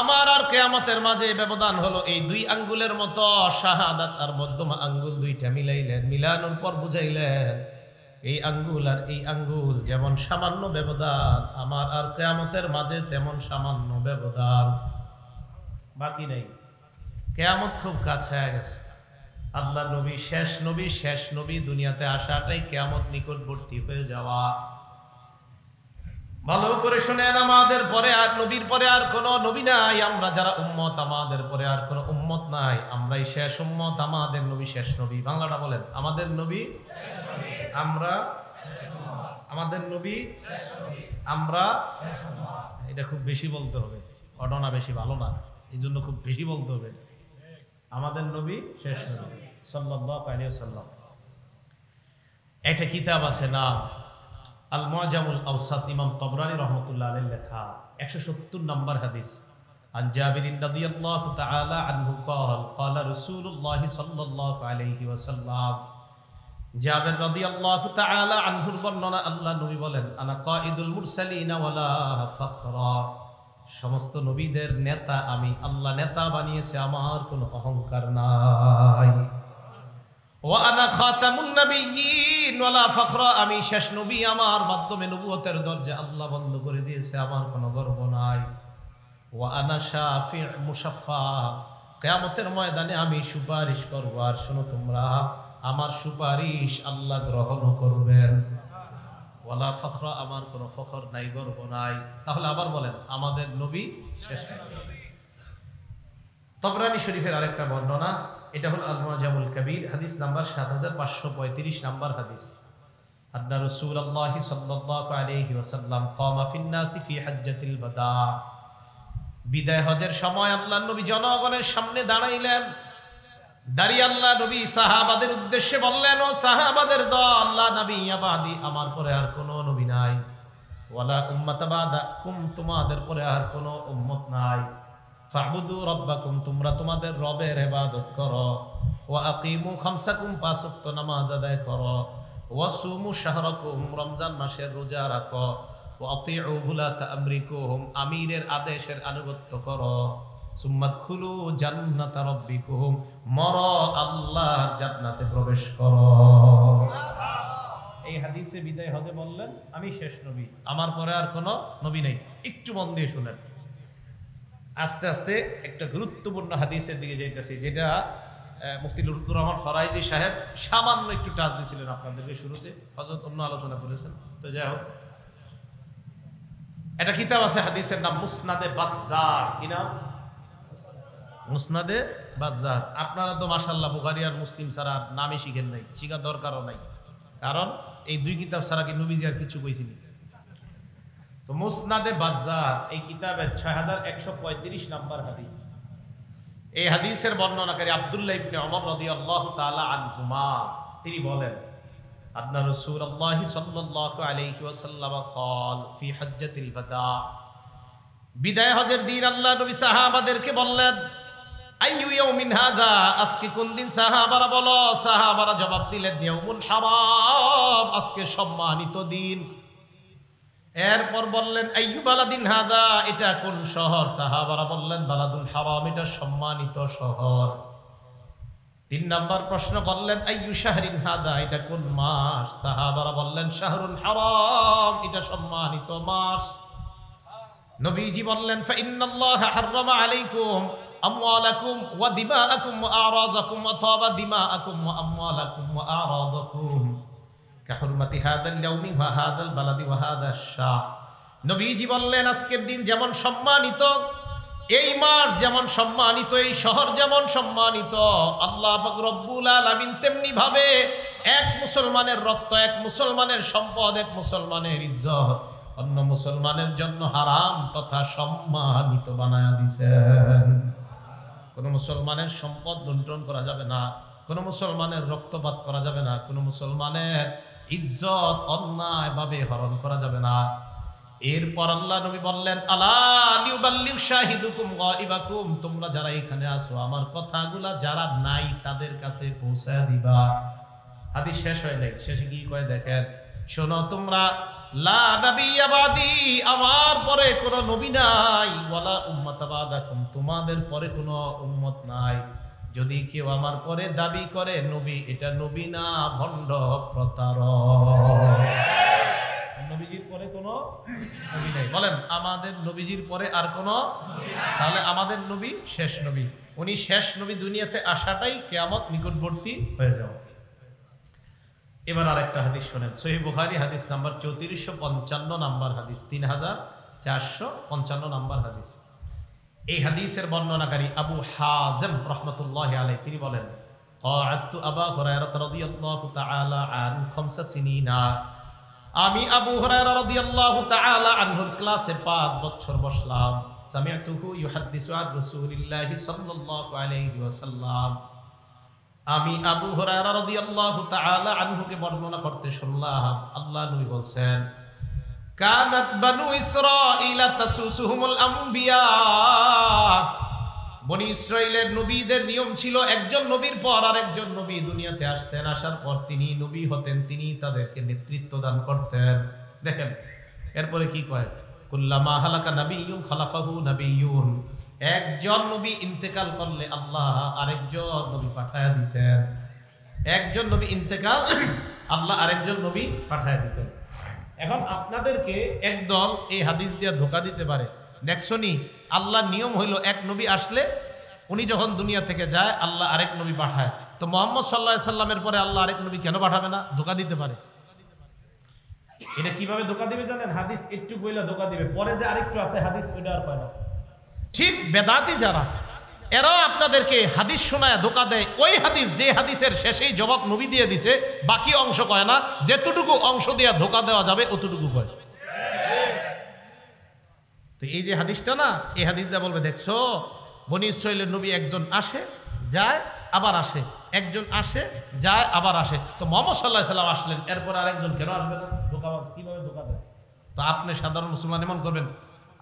আমার আর কিয়ামতের মাঝে ব্যবধান হলো এই দুই আঙ্গুলের মতো। শাহাদাত আর মধ্যমা আঙ্গুল দুইটা মিলাইলেন, মিলানোর পর বুঝাইলেন এই আঙ্গুল আর এই আঙ্গুল যেমন সামান্য ব্যবধান, আমার আর কিয়ামতের মাঝে তেমন সামান্য ব্যবধান, বাকি নাই। কিয়ামত খুব কাছে গেছে। আল্লাহ নবী শেষ নবী দুনিয়াতে আসাটাই কিয়ামত নিকটবর্তী হয়ে যাওয়া। ভালো করে শুনেন, আমাদের পরে আর নবীর পরে আর কোন নবী নাই। আমরা যারা উম্মত, আমাদের পরে আর কোন উম্মত নাই। আমরাই শেষ উম্মত, আমাদের নবী শেষ নবী। বাংলাটা বলেন, আমাদের নবী আমরা, আমাদের নবী আমরা। এটা খুব বেশি বলতে হবে, ঘটনা বেশি ভালো না, এই জন্য খুব বেশি বলতে হবে। আমাদের নবী শেষ নবী সাল্লাল্লাহু আলাইহি ওয়াসাল্লাম। একটা কিতাব আছে নাম আল মুআজামুল আওসাত, ইমাম তাবরানী রাহমাতুল্লাহ আলাইহি লেখা, 170 নম্বর হাদিস। আন জাবির রাদিয়াল্লাহু তাআলা আনহু قال قال رسول الله صلى الله عليه وسلم। জাবির রাদিয়াল্লাহু তাআলা আনহুর বর্ণনা, আল্লাহ নবী বলেন, আনা কাঈদুল মুরসালিন ওয়ালা ফখরা। সমস্ত নবীদের নেতা আমি, আল্লাহ নেতা বানিয়েছে, আমার কোনো অহংকার নাই। ওয়া আনা খাতামুন নাবিয়্যিন ওয়ালা ফখরা। আমি শেষ নবী, আমার মাধ্যমে নবুয়তের দরজা আল্লাহ বন্ধ করে দিয়েছে, আমার কোনো গর্ব নাই। ওয়া আনা শাফি' মুশাফফা। কিয়ামতের ময়দানে আমি সুপারিশ করব, আর শোনো তোমরা, আমার সুপারিশ আল্লাহ গ্রহণ করবেন। ওয়ালা ফখরা, আমার কোনো ফখর নাই, গর্ব নাই। তাহলে আবার বলেন, আমাদের নবী শেষ নবী। তাবরানী শরীফের আরেকটা বর্ণনা, এটা হলো আল মুআজামুল কবির, হাদিস নাম্বার 7535 নাম্বার হাদিস। আন্না রাসূলুল্লাহ সাল্লাল্লাহু আলাইহি ওয়াসাল্লাম কামা ফিন নাসি ফি হাজ্জাতিল বাদা। বিদায় হজের সময় আল্লাহর নবী জনগণের সামনে দাঁড়াইলেন। দাঁড়িয়ে আল্লাহ নবী সাহাবাদের উদ্দেশ্যে বললেন, ও সাহাবাদের দল, আল্লাহ নবী ইয়াবাদি, আমার পরে আর কোনো নবী নাই। ওয়ালা উম্মাতা বাদাকুম, তোমাদের পরে আর কোনো উম্মত নাই। ফাবুদু রাব্বাকুম, তোমরা তোমাদের রবের ইবাদত করো। ওয়া আকিমু খামসাকুম, পাঁচ ওয়াক্ত নামাজ আদায় করো। ওয়া সুমু শাহরাকুম, রমজান মাসের রোজা রাখো। ওয়া আতিউ উলাতা আমরিকুম, আমিরের আদেশের আনুগত্য করো। সুম্মাদখুলু জান্নাতা রাব্বিকুম, মর আল্লাহর জান্নাতে প্রবেশ করো। এই হাদিসে বিদায় হজে বললেন, আমি শেষ নবী, আমার পরে আর কোনো নবী নেই। একটু মন দিয়ে শুনেন। আস্তে আস্তে একটা গুরুত্বপূর্ণ হাদিসের দিকে যাইতেছি, যেটা মুফতি লুৎফুর রহমান ফরাইজি সাহেব সামান্য একটু টাচ দিয়েছিলেন আপনাদেরকে শুরুতে, হযরত অন্য আলোচনা করেছেন। তো যাই হোক, একটা কিতাব আছে হাদিসের নাম মুসনাদে বাজ্জার। কি নাম? মুসনাদে বাজ্জার। আপনারা তো মাশাআল্লাহ বুখারী আর মুসলিম ছাড়া আর নামই শিখেন নাই, শিখার দরকারও নাই, কারণ এই দুই কিতাব ছাড়া কি নবীজি আর কিছু কইছিলেন? তো মুসনাদে বাজ্জার এই কিতাবের 6135 নাম্বার হাদিস। এই হাদিসের বর্ণনাকারী আব্দুল্লাহ ইবনে ওমর রাদিয়াল্লাহু তাআলা আনহুমা, তিনি বলেন, আন্না রাসূলুল্লাহ সাল্লাল্লাহু আলাইহি ওয়াসাল্লাম قال في حجة الوداع। বিদায় হজের দিন আল্লাহ নবী সাহাবাদেরকে বললেন, আইয়ু ইয়াউমিন হাযা, আজকে কোন দিন? সাহাবারা বলো, সাহাবারা জবাব দিলেন, ইয়াউমুল হারাম, আজকে সম্মানিত দিন। এরপর বললেন, আইয়ু বালাদিন হাদা, এটা কোন শহর? সাহাবারা বললেন, বালাদুল হারাম, এটা সম্মানিত শহর। 3 নাম্বার প্রশ্ন করলেন, আইয়ু শাহরিন হাদা, এটা কোন মাস? সাহাবারা বললেন, শাহরুল হারাম, এটা সম্মানিত মাস। নবীজি বললেন, ফাইন্নাল্লাহা হাররামা আলাইকুম আমওয়ালাকুম ওয়া দিমাআকুম ওয়া আরাযাকুম ওয়া তাবা দিমাআকুম ওয়া আমওয়ালাকুম ওয়া আরাযাকুম কাহুরমাতি হাদাল ইয়াউমি ওয়া হাদাল বালাদি ওয়া হাদাশ শাহ। নবীজি বললেন, আজকের দিন যেমন সম্মানিত, এই মাস যেমন সম্মানিত, এই শহর যেমন সম্মানিত, আল্লাহ পাক রব্বুল আলামিন তেমনি ভাবে এক মুসলমানের রক্ত, এক মুসলমানের সম্পদ, এক মুসলমানের ইজ্জত অন্য মুসলমানের জন্য হারাম তথা সম্মানিত বানায়া দিয়েছেন। কোন মুসলমানের সম্পদ লুণ্ঠন করা যাবে না, কোন মুসলমানের রক্তপাত করা যাবে না, কোন মুসলমানের ইজ্জত অন্যায়ভাবে হরণ করা যাবে না। এরপর আল্লাহ নবী বললেন, আলা লিউবাল্লিগ শাহিদুকুম গায়বাকুম, তোমরা যারা এখানে আছো আমার কথাগুলা যারা নাই তাদের কাছে পৌঁছায় দিবা। হাদিস শেষ হয় নাই, শেষে কি কয় দেখেন, শোনো তোমরা, লা নাবিয়্যা বাদি, আমার পরে কোনো নবী নাই, ওয়ালা উম্মাতা বাদাকুম, তোমাদের পরে কোনো উম্মত নাই। যদি কেউ আমার পরে দাবি করে নবী, এটা নবী না, ভণ্ড প্রতারক। নবীজির পরে কোনো নবী নাই। বলেন, আমাদের নবীজির পরে আর কোনো, তাহলে আমাদের নবী শেষ নবী। উনি শেষ নবী, দুনিয়াতে আসাটাই কিয়ামত নিকটবর্তী হয়ে যাওয়া। এবার আরেকটা হাদিস শোনেন, সহিহ বুখারী হাদিস নাম্বার 3455 নাম্বার হাদিস, 3455 নাম্বার হাদিস। এই হাদিসের বর্ণনাকারী আবু হাযিম রাহমাতুল্লাহি আলাইহি তিনি বলেন, ক্বাআতু আবু হুরায়রা রাদিয়াল্লাহু তাআলা আন 5 সিনিনা, আমি আবু হুরায়রা রাদিয়াল্লাহু তাআলা আনহুর ক্লাসে 5 বছর বসলাম। সামি'তুহু ইউহাদ্দিসু আন রাসূলিল্লাহি সাল্লাল্লাহু আলাইহি ওয়াসাল্লাম, আমি আবু হুরায়রা রাদিয়াল্লাহু তাআলা আনহুকে বর্ণনা করতে শুনলাম, আল্লাহর নবী বলছেন, কানাত বানু ইসরাঈলা তাসুসুহুমুল আম্বিয়া, বনি ইসরাইলের নবীদের নিয়ম ছিল একজন নবীর পর আরেকজন নবী দুনিয়াতে আসতেন, আসার পর তিনি নবী হতেন, তিনি তাদেরকে নেতৃত্ব দান করতেন। দেখেন এরপরে কি কয়, কুল্লামা হালাকা নাবিয়্যুন খালাফাহু নাবিয়্যুন, একজন নবী ইন্তেকাল করলে আল্লাহ আরেকজন নবী পাঠায়া দিতেন, একজন নবী ইন্তেকাল আল্লাহ আরেকজন নবী পাঠায়া দিতেন। এখন আপনাদেরকে একদল এই হাদিস দিয়ে ধোঁকা দিতে পারে, দেখছনি আল্লাহর নিয়ম হইল এক নবী আসলে উনি যখন দুনিয়া থেকে যায় আল্লাহ আরেক নবী পাঠায়, তো মুহাম্মদ সাল্লাল্লাহু আলাইহি সাল্লামের পরে আল্লাহ আরেক নবী কেন পাঠাবে না? ধোঁকা দিতে পারে। এটা কিভাবে ধোঁকা দিবে জানেন? হাদিস একটু কইলা ধোঁকা দিবে, পরে যে আরেকটু আছে হাদিস ওইটা আর পায় না। ঠিক বেদাতি যারা, এরা আপনাদেরকে হাদিস শোনায় ধোঁকা দেয়, ওই হাদিস যে হাদিসের শেষেই জবাব নবী দিয়ে দিছে, বাকি অংশ কয় না, যেতটুকু অংশ দিয়ে ধোঁকা দেওয়া যাবে অতটুকু কয়। তো এই যে হাদিসটা না, এই হাদিস দিয়ে বলবে, দেখছো বনি ইসরাইলের নবী একজন আসে যায় আবার আসে, একজন আসে যায় আবার আসে, তো মুহাম্মদ সাল্লাল্লাহু আলাইহি সাল্লাম আসলেন, এরপর আরেকজন কেন আসবে না? ধোঁকাবাজ কিভাবে ধোঁকা দেয়? তো আপনি সাধারণ মুসলমান এমন করবেন,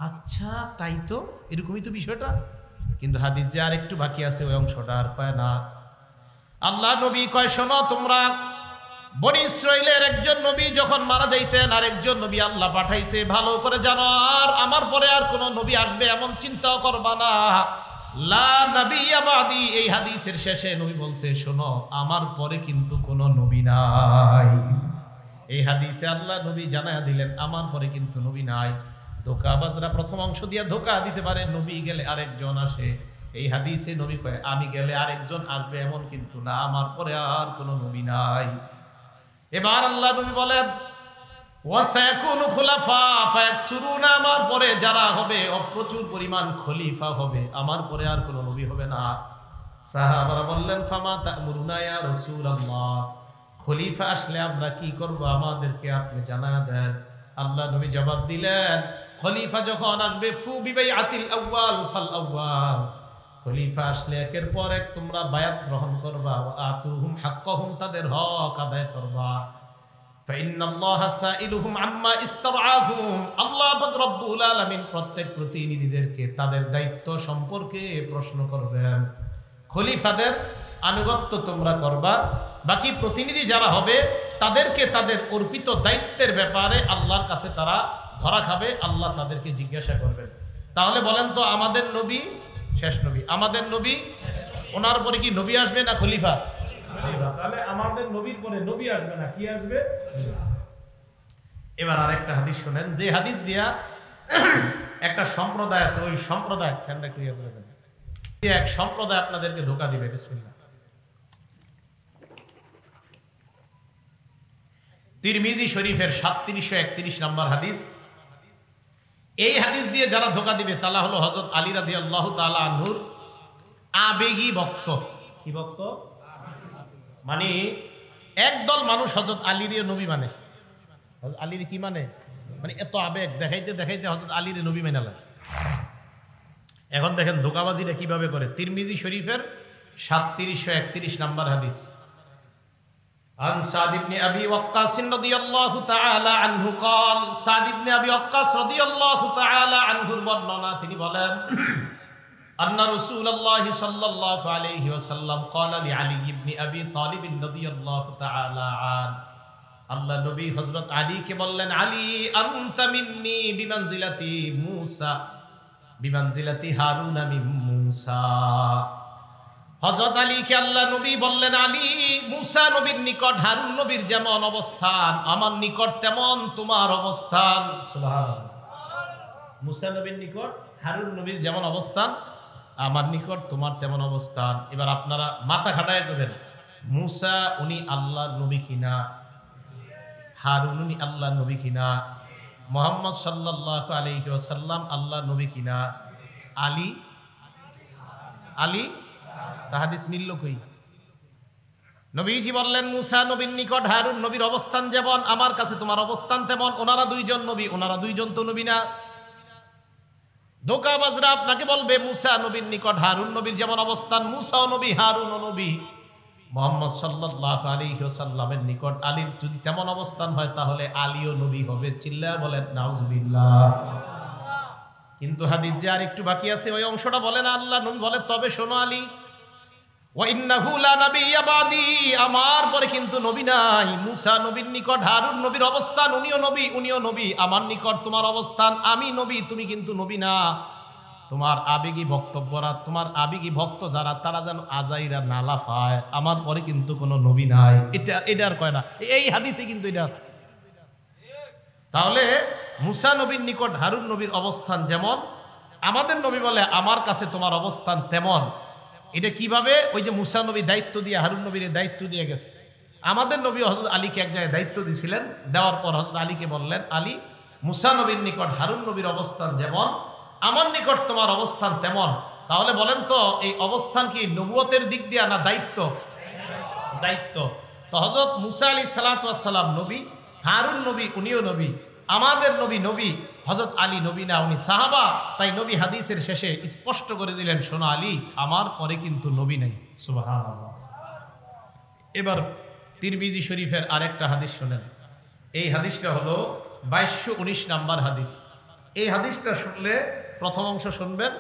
আচ্ছা তাই তো, এরকমই তো বিষয়টা, কিন্তু হাদিস যে আর একটু বাকি আছে ওই অংশটা আর কয় না। আল্লাহ নবী কয়, শোনো তোমরা, বনি ইসরাইলের একজন নবী যখন মারা যাইতেন আরেকজন নবী আল্লাহ পাঠাইছে, ভালো করে জানো, আর আমার পরে আর কোন নবী আসবে এমন চিন্তা করবা না, লা নাবিয়্যা বাদি। এই হাদিসের শেষে নবী বলছে, শোনো আমার পরে কিন্তু কোন নবী নাই। এই হাদিসে আল্লাহ নবী জানায়া দিলেন আমার পরে কিন্তু নবী নাই। ধোঁকাবাজরা প্রথম অংশ দিয়ে ধোঁকা দিতে পারে, নবী গেলে আরেকজন আসে। এই হাদিসে নবী কয় আমি গেলে আরেকজন আসবে এমন কিন্তু না, আমার পরে আর কোনো নবী নাই। এবার আল্লাহ নবী বলেন, ওয়াসায়াকুনু খুলাফা ফায়াকসুরুনা, আমার পরে যারা হবে প্রচুর পরিমাণ খলিফা হবে, আমার পরে আর কোনো নবী হবে না। সাহাবারা বললেন, ফামা তা'মুরুনা ইয়া রাসূলুল্লাহ, খলিফা আসলে আমরা কি করব আমাদেরকে আপনি জানায়া দেন। আল্লাহ নবী জবাব দিলেন, খলিফা যখন আসবে ফু বিবাইআতিল আউয়াল ফাল আউয়াল, খলিফা আসলে একের পর এক তোমরা বায়াত গ্রহণ করবা, ওয়া আতুহুম হাক্কাহুম, তাদের হক আদায় করবা। ফাইন্নাল্লাহা সাইলুহুম আম্মা ইসতারআহুম, আল্লাহ পাক রব্বুল আলামিন প্রত্যেক প্রতিনিধিদেরকে তাদের দায়িত্ব সম্পর্কে প্রশ্ন করবেন। খলিফাদের আনুগত্য তোমরা করবা, বাকি প্রতিনিধি যারা হবে তাদেরকে তাদের অর্পিত দায়িত্বের ব্যাপারে আল্লাহর কাছে তারা ধরা খাবে, আল্লাহ তাদেরকে জিজ্ঞাসা করবেন। তাহলে বলেন তো, আমাদের নবী শেষ নবী, আমাদের নবী, ওনার পরে কি নবী আসবে না খলিফা? তাহলে আমাদের নবীর পরে নবী আসবে না, কি আসবে? এবার আরেকটা হাদিস শুনেন, যে হাদিস দিয়া একটা সম্প্রদায় আছে, ওই সম্প্রদায় এক সম্প্রদায় আপনাদেরকে ধোঁকা দিবে। বিসমিল্লাহ। তিরমিজি শরীফের 3731 নম্বর হাদিস। এই হাদিস দিয়ে যারা ধোঁকা দিবে তারা হলো হযরত আলী রাদিয়াল্লাহু তাআলা আনহুর আবেগী ভক্ত। কি ভক্ত? মানে একদল মানুষ হযরত আলীর নবী মানে, হযরত আলীর কি মানে, মানে এত আবেগ দেখাইতে দেখাইতে হযরত আলীর নবী মানে লাগে। এখন দেখেন ধোঁকাবাজিরা কিভাবে করে। তিরমিজি শরীফের 3731 নম্বর হাদিস। عن سعد بن أبي وقاص رضي الله تعالى عنه قال, سعد بن أبي وقاص رضي الله تعالى عنه বর্ণনা, তিনি বলেন, أن رسول الله صلى الله عليه وسلم قال لعلي بن أبي طالب رضي الله تعالى عنه, আল্লাহ নবী হযরত আলীকে বললেন, আলী আনতা মিন্নি বিমানজিলাতি মূসা বিমানজিলাতি হারুন মিন মূসা। হযরত আলীকে আল্লাহ নবী বললেন, আলী মূসা নবীর নিকট হারুন নবীর যেমন অবস্থান আমার নিকট তেমন তোমার অবস্থান। সুবহানাল্লাহ। মূসা নবীর নিকট হারুন নবীর যেমন অবস্থান আমার নিকট তোমার তেমন অবস্থান। এবার আপনারা মাথা খাটায় করবেন, মূসা উনি আল্লাহর নবী কিনা, হারুন উনি আল্লাহ নবী কিনা, মুহাম্মদ সাল্লাল্লাহু আলাইহি ওয়াসাল্লাম আল্লাহ নবী কিনা, আলী আলী তা হাদিস মিলল কই? নবীজি বললেন মুসা নবীর নিকট হারুন নবীর অবস্থান যেমন আমার কাছে তোমার অবস্থান তেমন। ওনারা দুইজন নবী, ওনারা দুইজন তো নবী না। ধোঁকাবাজরা আপনাকে বলবে মুসা নবীর নিকট হারুন নবীর যেমন অবস্থান, মুসাও নবী হারুনও নবী। মুহাম্মদ সাল্লাল্লাহু আলাইহি ওয়াসাল্লামের নিকট আলীর যদি তেমন অবস্থান হয় তাহলে আলীও নবী হবে। চিল্লায়া বলেন নাউজুবিল্লাহ। কিন্তু হাদিস যে আর একটু বাকি আছে ওই অংশটা বলেন আল্লাহ নবী বলে তবে শোনো আলী, ওয়া ইন্নাহু লা নাবিয়্যা বাদি, আমার পরে কিন্তু নবী নাই। মুসা নবীর নিকট হারুন নবীর অবস্থান, উনিও নবী উনিও নবী। আমার নিকট তোমার অবস্থান, আমি নবী তুমি কিন্তু নবী না। তোমার আবেগী বক্তব্যরা, তোমার আবেগী ভক্ত যারা তারা যেন আজাইরা না লাফায়, আমার পরে কিন্তু কোনো নবী নাই। এটা আর কয় না, এই হাদিসে কিন্তু এটা আছে। তাহলে মুসা নবীর নিকট হারুন নবীর অবস্থান যেমন, আমাদের নবী বলে আমার কাছে তোমার অবস্থান তেমন। এটা কিভাবে? ওই যে মুসা নবী দায়িত্ব দিয়ে হারুন নবীর দায়িত্ব দিয়ে গেছে। আমাদের নবী হযরত আলীকে এক জায়গায় দায়িত্ব দিয়েছিলেন, দেওয়ার পর হযরত আলীকে বললেন আলী মুসা নবীর নিকট হারুন নবীর অবস্থান যেমন আমার নিকট তোমার অবস্থান তেমন। তাহলে বলেন তো এই অবস্থান কি নবুয়তের দিক দিয়ে না দায়িত্ব? দায়িত্ব। তো হযরত মুসা আলাইহিস সালাতু ওয়াস সালাম নবী, হারুন নবী উনিও নবী, আমাদের নবী নবী, হযরত আলী নবী না উনি সাহাবা। তাই নবী হাদিসের শেষে স্পষ্ট করে দিলেন শোনো আলী আমার পরে কিন্তু নবী নাই। সুবহানাল্লাহ। এবার তিরমিজি শরীফের আরেকটা হাদিস শুনেন। এই হাদিসটা হলো 2219 নাম্বার হাদিস। এই হাদিসটা শুনলে প্রথম অংশ শুনবেন,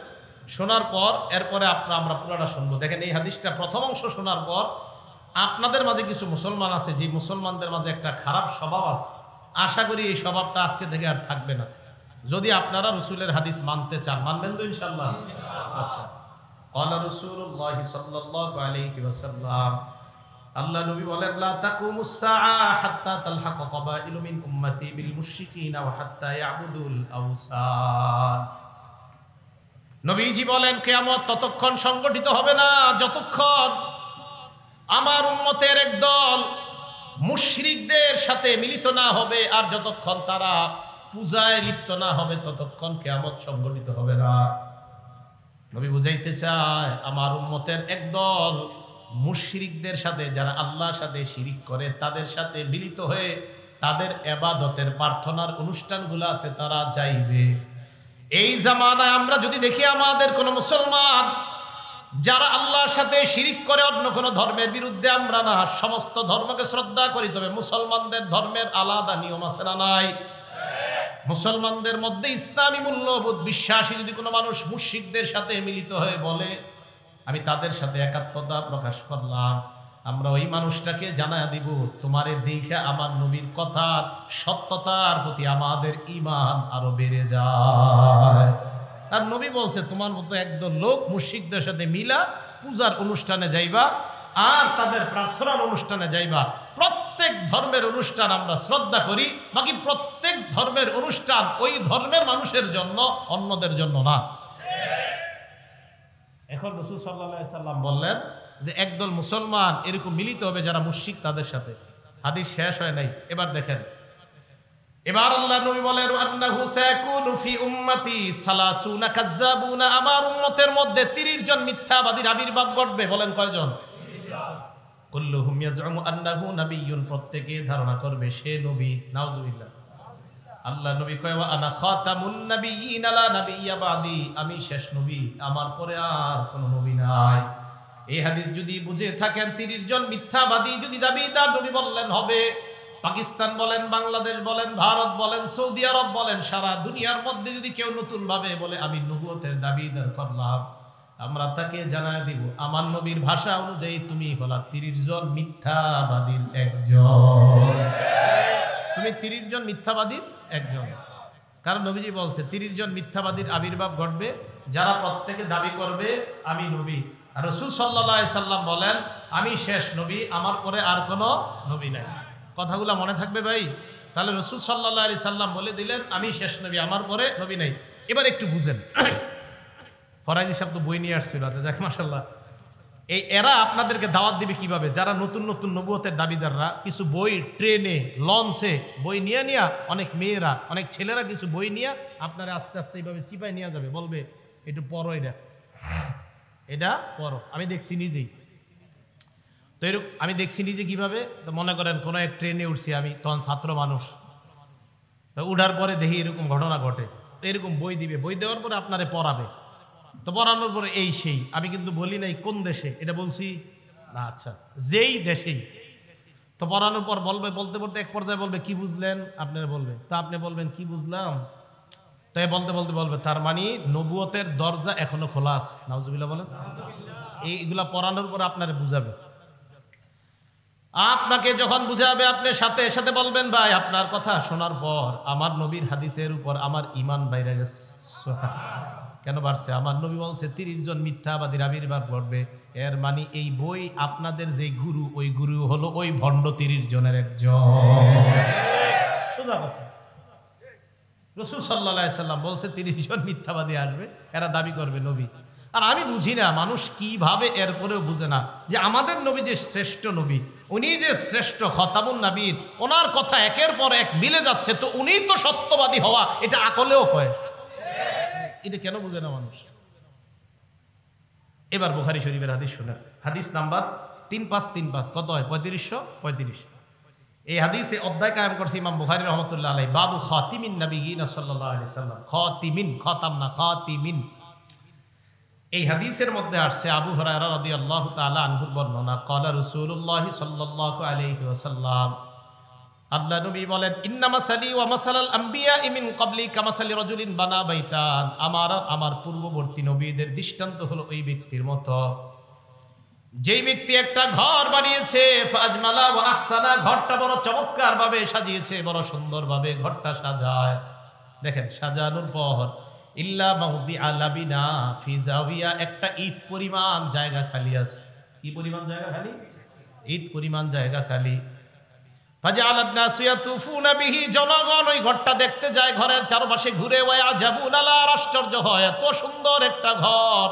শোনার পর এরপরে আমরা পুরোটা শুনবো। দেখেন এই হাদিসটা প্রথম অংশ শোনার পর আপনাদের মাঝে কিছু মুসলমান আছে যে মুসলমানদের মাঝে একটা খারাপ স্বভাব আছে, আশা করি এই স্বভাবটা আজকে থেকে আর থাকবে না। যদি আপনারা রাসূলের হাদিস মানতে চান, মানবেন তো ইনশাআল্লাহ? আচ্ছা। ক্বালা রাসূলুল্লাহ সাল্লাল্লাহু আলাইহি ওয়াসাল্লাম, আল্লাহ নবী বলেন লা তাকুমুস সাআ হাত্তা তালহাকা কাবাইলু মিন উম্মতি বিল মুশরিকিনা ওয়া হাত্তা ইয়াবুদুল আওসান। নবীজি বলেন কিয়ামত ততক্ষণ সংগঠিত হবে না যতক্ষণ আমার উম্মতের একদল মুশরিকদের সাথে মিলিত না হবে, আর যতক্ষণ তারা পূজায় লিপ্ত না হবে ততক্ষণ কিয়ামত সংগঠিত হবে না। নবী বুঝাইতে চায় আমার উম্মতের একদল মুশরিকদের সাথে, যারা আল্লাহর সাথে শিরিক করে তাদের সাথে মিলিত হয়ে তাদের ইবাদতের প্রার্থনার অনুষ্ঠানগুলোতে তারা যাইবে। এই জামানায় আমরা যদি দেখি আমাদের কোন মুসলমান যারা আল্লাহর সাথে শিরিক করে, অন্য কোন ধর্মের বিরুদ্ধে আমরা না, সমস্ত ধর্মকে শ্রদ্ধা করি, তবে মুসলমানদের ধর্মের আলাদা নিয়ম আছে না নাই? মুসলমানদের মধ্যে ইসলামী মূল্যবোধ বিশ্বাসী যদি কোনো মানুষ মুশরিকদের সাথে মিলিত হয়ে বলে আমি তাদের সাথে একাত্মতা প্রকাশ করলাম, আমরা ওই মানুষটাকে জানায় দিব তোমারে দেখে আমার নবীর কথার সত্যতার প্রতি আমাদের ঈমান আরো বেড়ে যায়। আর নবী বলছে তোমার মতো একদল লোক মুশরিকদের সাথে মিলা পূজার অনুষ্ঠানে যাইবা আর তাদের প্রার্থনার অনুষ্ঠানে যাইবা। প্রত্যেক ধর্মের অনুষ্ঠান আমরা শ্রদ্ধা করি, বাকি প্রত্যেক ধর্মের অনুষ্ঠান ওই ধর্মের মানুষের জন্য, অন্যদের জন্য না। এখন রাসূল সাল্লাল্লাহু আলাইহি সাল্লাম বললেন যে একদল মুসলমান এরকম মিলিত হবে যারা মুশরিক তাদের সাথে। হাদিস শেষ হয় নাই, এবার দেখেন। এবার আল্লাহ নবী বলেন আন্নাহু সায়াকুনু ফি উম্মতি সালাসুনা কাজ্জাবুনা, আমার উম্মতের মধ্যে 30 জন মিথ্যাবাদীর আবির্ভাব ঘটবে। বলেন কয়জন? 30 জন। কুল্লুহুম ইয়াজউমু আন্নাহু নাবিয়্যুন, প্রত্যেকে ধারণা করবে সে নবী। নাউজুবিল্লাহ। আল্লাহ নবী কয় ওয়া আনা খাতামুন নাবিয়্যিন লা নাবিয়্যা বাদি, আমি শেষ নবী, আমার পরে আর কোনো নবী নাই। এই হাদিস যদি বুঝে থাকেন 30 জন মিথ্যাবাদী যদি দাবিদার নবী বললেন হবে। পাকিস্তান বলেন, বাংলাদেশ বলেন, ভারত বলেন, সৌদি আরব বলেন, সারা দুনিয়ার মধ্যে যদি কেউ নতুন ভাবে বলে আমি নবুয়তের দাবিদার করলাম, আমরা তাকে জানায় দিব আমার নবীর ভাষা অনুযায়ী তুমি হলা 30 জন মিথ্যাবাদীর একজন। তুমি 30 জন মিথ্যাবাদীর একজন। কারণ নবীজি বলছে 30 জন মিথ্যাবাদীর আবির্ভাব ঘটবে যারা প্রত্যেকে দাবি করবে আমি নবী। আর রাসূল সাল্লাল্লাহু আলাইহি সাল্লাম বলেন আমি শেষ নবী, আমার পরে আর কোনো নবী নাই। কথাগুলো মনে থাকবে ভাই? তাহলে রাসূল সাল্লাল্লাহু আলাইহি সাল্লাম বলে দিলেন আমি শেষ নবী, আমার পরে নবী নাই। এবার একটু বুঝেন। ফরাজি সাহেব তো বই নিয়ে আসছিল, আচ্ছা যাক মাশাআল্লাহ। এরা আপনাদেরকে দাওয়াত দিবে কিভাবে? যারা নতুন নতুন নবুয়তের দাবিদাররা কিছু বই ট্রেনে লঞ্চে বই নিয়ে নিয়ে, অনেক মেয়েরা অনেক ছেলেরা কিছু বই নিয়ে আপনারা আস্তে আস্তে এইভাবে চিপাই নিয়ে যাবে, বলবে একটু পড়ো, এটা পড়ো। আমি দেখছি নিজেই তো এরকম, আমি দেখছি নিজে কিভাবে। তো মনে করেন কোনো এক ট্রেনে উঠছি আমি, তখন ছাত্র মানুষ, তো উঠার পরে দেখি এরকম ঘটনা ঘটে, তো এরকম বই দিবে, বই দেওয়ার পরে আপনারে পড়াবে। তো পড়ানোর পরে এই সেই, আমি কিন্তু বলি নাই কোন দেশে, এটা বলছি না, আচ্ছা যেই দেশেই। তো পড়ানোর পর বলবে, বলতে বলতে এক পর্যায়ে বলবে কি বুঝলেন, আপনারা বলবে, তো আপনি বলবেন কি বুঝলাম, তাই বলতে বলতে বলবে তার মানে নবুয়তের দরজা এখনো খোলা আছে। নাউজুবিল্লাহ বলেন। এইগুলা পড়ানোর পর আপনারা বুঝাবে, আপনাকে যখন বুঝাবে আপনি সাথে সাথে বলবেন ভাই আপনার কথা শোনার পর আমার নবীর হাদিসের উপর আমার ঈমান বাইরে গেছে। কেন বাড়ছে? আমার নবী বলছে 30 জন মিথ্যাবাদীর আবির্ভাব ঘটবে। এর মানে এই বই আপনাদের যে গুরু, ওই গুরু হলো ওই ভণ্ড 30 জনের একজন। সোজা কথা। রাসূল সাল্লাল্লাহু আলাইহি সাল্লাম বলছে 30 জন মিথ্যাবাদী আসবে, এরা দাবি করবে নবী। আর আমি বুঝি না মানুষ কিভাবে এরপরেও বুঝে না যে আমাদের নবী যে শ্রেষ্ঠ নবী, উনি যে শ্রেষ্ঠ খতামুন নবীন, ওনার কথা একের পর এক মিলে যাচ্ছে, তো উনি তো সত্যবাদী হওয়া এটা আকলেও কয়। এটা কেন বুঝে না মানুষ? এবার বুখারী শরীফের হাদিস শুনেন, হাদিস নাম্বার 3535, কত হয়? 3535। এই হাদিসে অধ্যায় কায়েম করছে ইমাম বুখারী রাহমাতুল্লাহ আলাইহি, বাবু খাতিমিন নবিয়িনা সাল্লাল্লাহু আলাইহি সাল্লাম। খাতিমিন, খতাম না, খাতিমিন। এই হাদিসের মধ্যে আসছে আবু হুরায়রা রাদিয়াল্লাহু তাআলা আনহুর বর্ণনা, ক্বালা রাসূলুল্লাহ সাল্লাল্লাহু আলাইহি ওয়াসাল্লাম, আল্লাহ নবী বলেন, ইন্নামা সালি ওয়া মাসালাল আমবিয়া মিন ক্বাবলি কামাসালি রাজুলিন বানা বাইতান, আমার পূর্ববর্তী নবীদের দৃষ্টান্ত হলো ওই ব্যক্তির মতো, যেই ব্যক্তি একটা ঘর বানিয়েছে, ফাজমালা ওয়া আহসানা, ঘরটা বড় চমৎকার ভাবে সাজিয়েছে, বড় সুন্দর ভাবে ঘরটা সাজায়। দেখেন সাজানোর পর ইল্লা মাউদিআ লাবিনা ফি জাওিয়া, একটা ইট পরিমাণ জায়গা খালি আছে। কি পরিমাণ জায়গা খালি? ইট পরিমাণ জায়গা খালি। ফাজআলান নাসু ইয়াতুফুনা বিহি, জনগণ ওই ঘরটা দেখতে যায়, ঘরের চারপাশে ঘুরে, ওয়া আজাবুন আলা, আশ্চর্য হয়, এত সুন্দর একটা ঘর,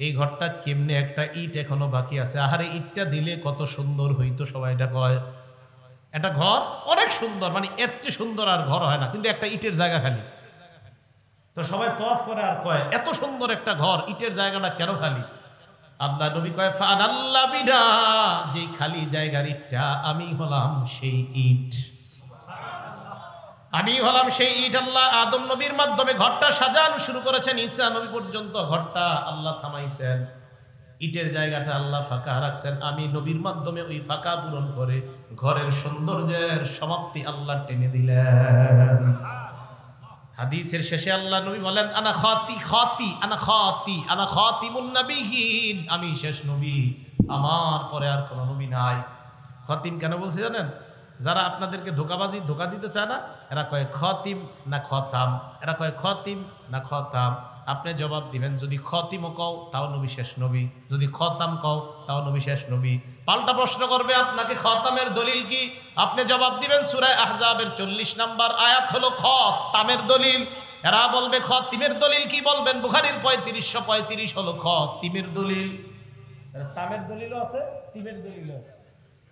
এই ঘরটা কেমনে একটা ইট এখনো বাকি আছে, আহারে ইটটা দিলে কত সুন্দর হইতো, সবাই এটা কয়। একটা ঘর অনেক সুন্দর, মানে এর চেয়ে সুন্দর আর ঘর হয় না, কিন্তু একটা ইটের জায়গা খালি। তো সবাই তওয়াফ করে আর কয় এত সুন্দর একটা ঘর, ইটের জায়গাটা কেন খালি? আল্লাহ নবী কয়, ফাআল্লাহ বিনা, যে খালি জায়গার ইটটা আমি হলাম সেই ইট, আমি হলাম সেই ইট। আল্লাহ আদম নবীর মাধ্যমে ঘরটা সাজানো শুরু করেছেন, ঈসা নবী পর্যন্ত ঘরটা আল্লাহ থামাইছেন, ইটের জায়গাটা আল্লাহ ফাঁকা রাখছেন, আমি নবীর মাধ্যমে ওই ফাঁকা পূরণ করে ঘরের সৌন্দর্যের সমাপ্তি আল্লাহ টেনে দিলেন। হাদিসের শেষে আল্লাহ নবী বলেন, আনা খাতিমুন নবিয়্যিন, আমি শেষ নবী, আমার পরে আর কোনো নবী নাই। খাতিম কেন বলছে জানেন? যারা আপনাদেরকে ধোকা দিতে চায় না, এরা কয় খাতিম না খতাম, এরা কয় খাতিম না খতাম। আপনি জবাব দিবেন, যদি খতিমও কও তাও নবী শেষ নবী, যদি খতাম কও তাও নবী শেষ নবী। পাল্টা প্রশ্ন করবে আপনাকে, খতামের দলিল কি? আপনি জবাব দিবেন সূরা আহজাবের 40 নম্বর আয়াত হলো খতামের দলিল। এরা বলবে খতিমের দলিল কি? বলবেন বুখারীর 3535 হলো খতিমের দলিল। তামের দলিলও আছে, তিমের দলিলও আছে।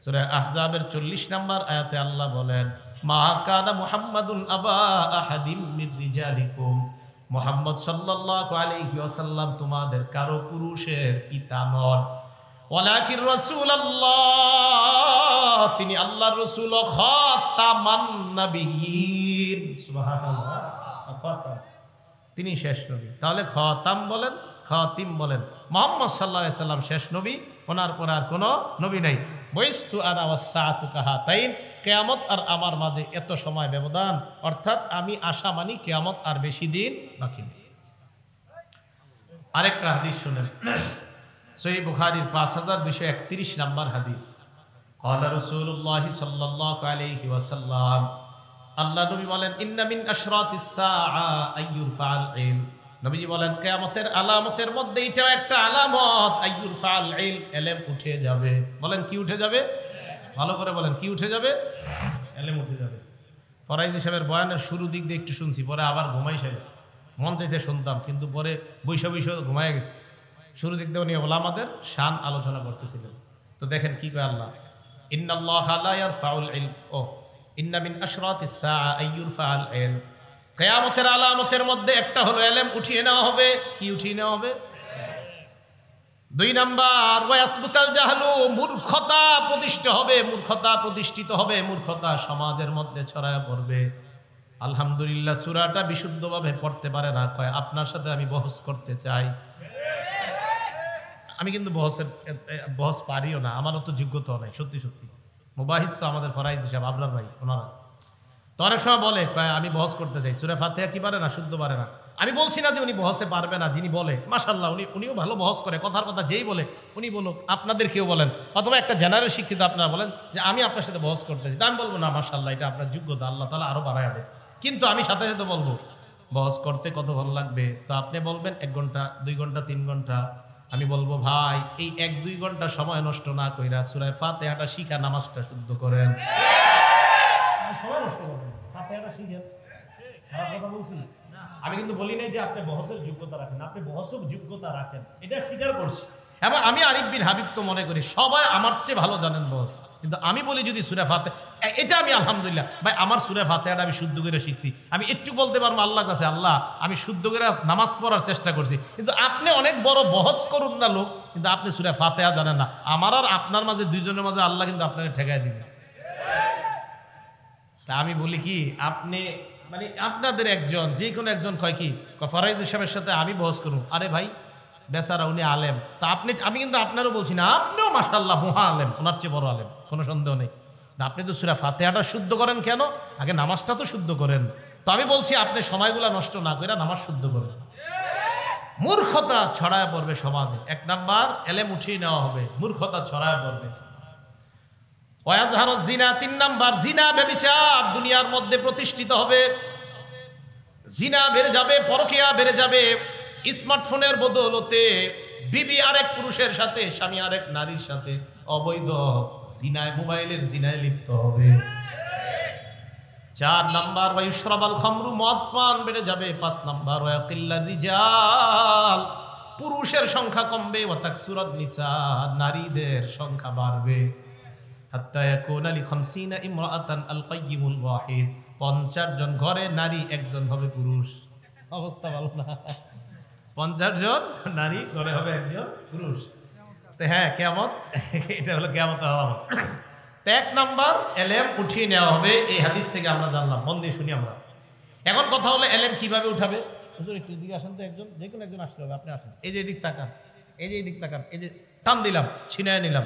সূরা আহজাবের 40 নম্বর আয়াতে আল্লাহ বলেন, মা কানা মুহাম্মাদুন আবা আহাদিম মির রিজালিকুম, মুহাম্মদ সাল্লাল্লাহু আলাইহি ওয়াসাল্লাম তোমাদের কারো পুরুষের পিতা নন, ওয়ালাকিন রাসূলুল্লাহ, তিনি আল্লাহর রাসূল, ও খাতামান নবিয়্যিন, সুবহানাল্লাহ, খাতাম, তিনি শেষ নবী। তাহলে খাতাম বলেন, খাতিম বলেন, মুহাম্মদ সাল্লাল্লাহু আলাইহি ওয়াসাল্লাম শেষ নবী, ওনার পর আর কোনো নবী নাই। বইস্তু আনা ওয়াস সাআতু কাহাতাইন, কিয়ামত আর আমার মাঝে এত সময় ব্যবধান, অর্থাৎ আমি আশা মানি কিয়ামত আর বেশি দিন বাকি নেই। আরেকটা হাদিস শুনেন, সহিহ বুখারীর 5231 নম্বর হাদিস, ক্বালা রাসূলুল্লাহ সাল্লাল্লাহু আলাইহি ওয়াসাল্লাম, আল্লাহ নবী বলেন, ইন্না মিন আশরাতিস সাআ আইয়ুরফাল ইলম, নবীজি বলেন কিয়ামতের আলামতের মধ্যে এটাও একটা আলামত, আইয়ুরফাল ইলম, ইলম উঠে যাবে। বলেন কি উঠে যাবে? ভালো করে বলেন, কি উঠে যাবে? ইলম উঠে যাবে। ফরাইজি সাহেবের বয়ানের শুরু দিক দিয়ে একটু শুনছি, পরে আবার ঘুমাই গেছে, মন চাইছে শুনতাম, কিন্তু পরে বৈশা ঘুমায় গেছে। শুরু দিক দিয়ে উনি ওলামাদের শান আলোচনা করতেছিলেন। তো দেখেন কি কয় আল্লাহ, ইন্নাল্লাহা লা ইয়ারফাউল ইলম ও ইন্না মিন আশরাতিস সাআ আইয়ুরফাআল ইলম। কিয়ামতের আলামতের মধ্যে একটা হলো ইলম উঠিয়ে নেওয়া হবে। কি উঠিয়ে নেওয়া হবে? 2 নাম্বার ওয়াসবুতাল জাহলু, মূর্খতা প্রতিষ্ঠিত হবে, মূর্খতা প্রতিষ্ঠিত হবে, মূর্খতা সমাজের মধ্যে ছড়ায় পড়বে। আলহামদুলিল্লাহ সূরাটা বিশুদ্ধভাবে পড়তে পারে না, কয় আপনার সাথে আমি বহস করতে চাই। আমি কিন্তু বহস পারিও না, আমারও তো যোগ্যতা নাই, সত্যি সত্যি। মুবাহিস তো আমাদের ফরাইজ হিসাব আবরার ভাই ওনারা তো অনেক সময় বলে আমি বহস করতে চাই, সূরা ফাতিহা কি পারে না, শুদ্ধ পারে না। আমি বলছি না যে উনি বহসে পারবে না, যিনি বলে মাশাআল্লাহ উনিও ভালো বহস করে, কথার কথা যেই বলে উনি বলুক, আপনাদের কেউ বলেন, অথবা একটা জেনারেল শিক্ষিত আপনারা বলেন যে আমি আপনার সাথে বহস করতে চাই, আমি বলবো না মাশাআল্লাহ এটা আপনার যোগ্যতা, আল্লাহ তাআলা আরো বাড়ায় দেয়। কিন্তু আমি সাথে সাথে বলবো বহস করতে কত ভালো লাগবে। তো আপনি বলবেন 1 ঘন্টা 2 ঘন্টা 3 ঘন্টা, আমি বলবো ভাই এই 1-2 ঘন্টা সময় নষ্ট না কইরা সূরা ফাতিহাটা শিখা নামাজটা শুদ্ধ করেন। সময় নষ্ট করবেন, ফাতিহাটা শিখেন। খারাপ কথা বলছি? আমি কিন্তু বলি নাই যে আপনি বহসের যোগ্যতা রাখেন, আপনি বহসের যোগ্যতা রাখেন, এটা স্বীকার করছি। এবং আমি আরিফ বিন হাবিব তো মনে করি সবাই আমার চেয়ে ভালো জানেন বহস, কিন্তু আমি বলি যদি সূরা ফাতিহা, এটা আমি আলহামদুলিল্লাহ ভাই আমার সূরা ফাতিহাটা আমি শুদ্ধ করে শিখছি, আমি একটু বলতে পারবো আল্লাহর কাছে আল্লাহ আমি শুদ্ধ করে নামাজ পড়ার চেষ্টা করছি। কিন্তু আপনি অনেক বড় বহস করুন না লোক, কিন্তু আপনি সূরা ফাতিহা জানেন না, আমার আর আপনার মাঝে দুইজনের মাঝে আল্লাহ কিন্তু আপনাকে ঠেকায় দিবে। তা আমি বলি কি আপনি মানে আপনাদের একজন যে কোনো একজন কয় কি ফরাইজ সাহেবের সাথে আমি বহস করুন, আরে ভাই বেচারা উনি আলেম, তা আমি কিন্তু আপনারও বলছি না, আপনিও মাশাআল্লাহ মহা আলেম, ওনার চেয়ে বড় আলেম, কোনো সন্দেহ নেই। আপনি তো সূরা ফাতিহাটা শুদ্ধ করেন কেন? আগে নামাজটা তো শুদ্ধ করেন। তো আমি বলছি আপনি সময়গুলা নষ্ট না করে নামাজ শুদ্ধ করেন। মূর্খতা ছড়ায় পড়বে সমাজে। 1 নাম্বার এলেম উঠিয়ে নেওয়া হবে, মূর্খতা ছড়ায় পড়বে। ওয়াজহারু জিনা, 3 নাম্বার জিনা ব্যভিচার দুনিয়ার মধ্যে প্রতিষ্ঠিত হবে। জিনা বেড়ে যাবে, পরকিয়া বেড়ে যাবে। স্মার্টফোনের বদৌলতে বিবি আরেক পুরুষের সাথে, স্বামী আরেক নারীর সাথে অবৈধ জিনায়, মোবাইলের জিনায় লিপ্ত হবে। 4 নাম্বার ওয়ায়ুশরাবাল খামরু, মদ পান বেড়ে যাবে। 5 নাম্বার ওয়াকিল্লার রিজাল, পুরুষের সংখ্যা কমবে। ওয়া তাকসুরাত নিসা, নারীদের সংখ্যা বাড়বে। হাত্তা ইয়াকুনা লি 50 ইমরাআতান আল কাইয়িমুল ওয়াহিদ, 50 জন ঘরে নারী, একজন হবে পুরুষ। অবস্থা ভালো না? 50 জন নারী ঘরে হবে একজন পুরুষ। তো হ্যাঁ কিয়ামত, এটা হলো কিয়ামতের আলামত। 1 নাম্বার এলেম উঠিয়ে নেওয়া হবে, এই হাদিস থেকে আমরা জানলাম। মন দিয়ে শুনি আমরা। এখন কথা হলো এলেম কিভাবে উঠাবে। হুজুর একটু দিকে আসেন তো, একজন যে কোনো একজন আসতে হবে, আপনি আসেন, এই যে এদিক তাকান, এই যে এদিক তাকান, এই যে টান দিলাম, ছিনায় নিলাম,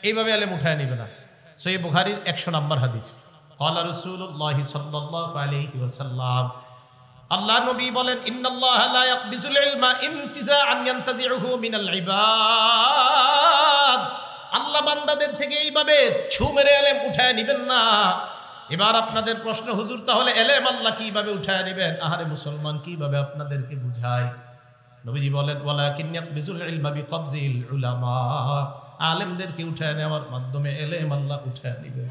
এইভাবে এলেম উঠায় নিবে না। সহিহ বুখারীর 100 নম্বর হাদিস, ক্বালা রাসূলুল্লাহ সাল্লাল্লাহু আলাইহি ওয়াসাল্লাম, আল্লাহ নবী বলেন, ইন্নাল্লাহা লা ইয়াকবিজুল ইলমা ইনতিজাআন ইয়ানতাজিউহু মিনাল ইবাদ, আল্লাহ বান্দাদের থেকে এইভাবে ছু মেরে এলেম উঠায় নেবেন না। এবার আপনাদের প্রশ্ন, হুজুর তাহলে এলেম আল্লাহ কিভাবে উঠায় নেবেন? আহারে মুসলমান, কিভাবে আপনাদেরকে বুঝাই? নবীজি বলেন, ওয়ালাকিন ইয়াকবিজুল ইলমা বিকবজিল উলামা, আলেমদেরকে উঠায় নেওয়ার মাধ্যমে এলেম আল্লাহ উঠায় নেবেন।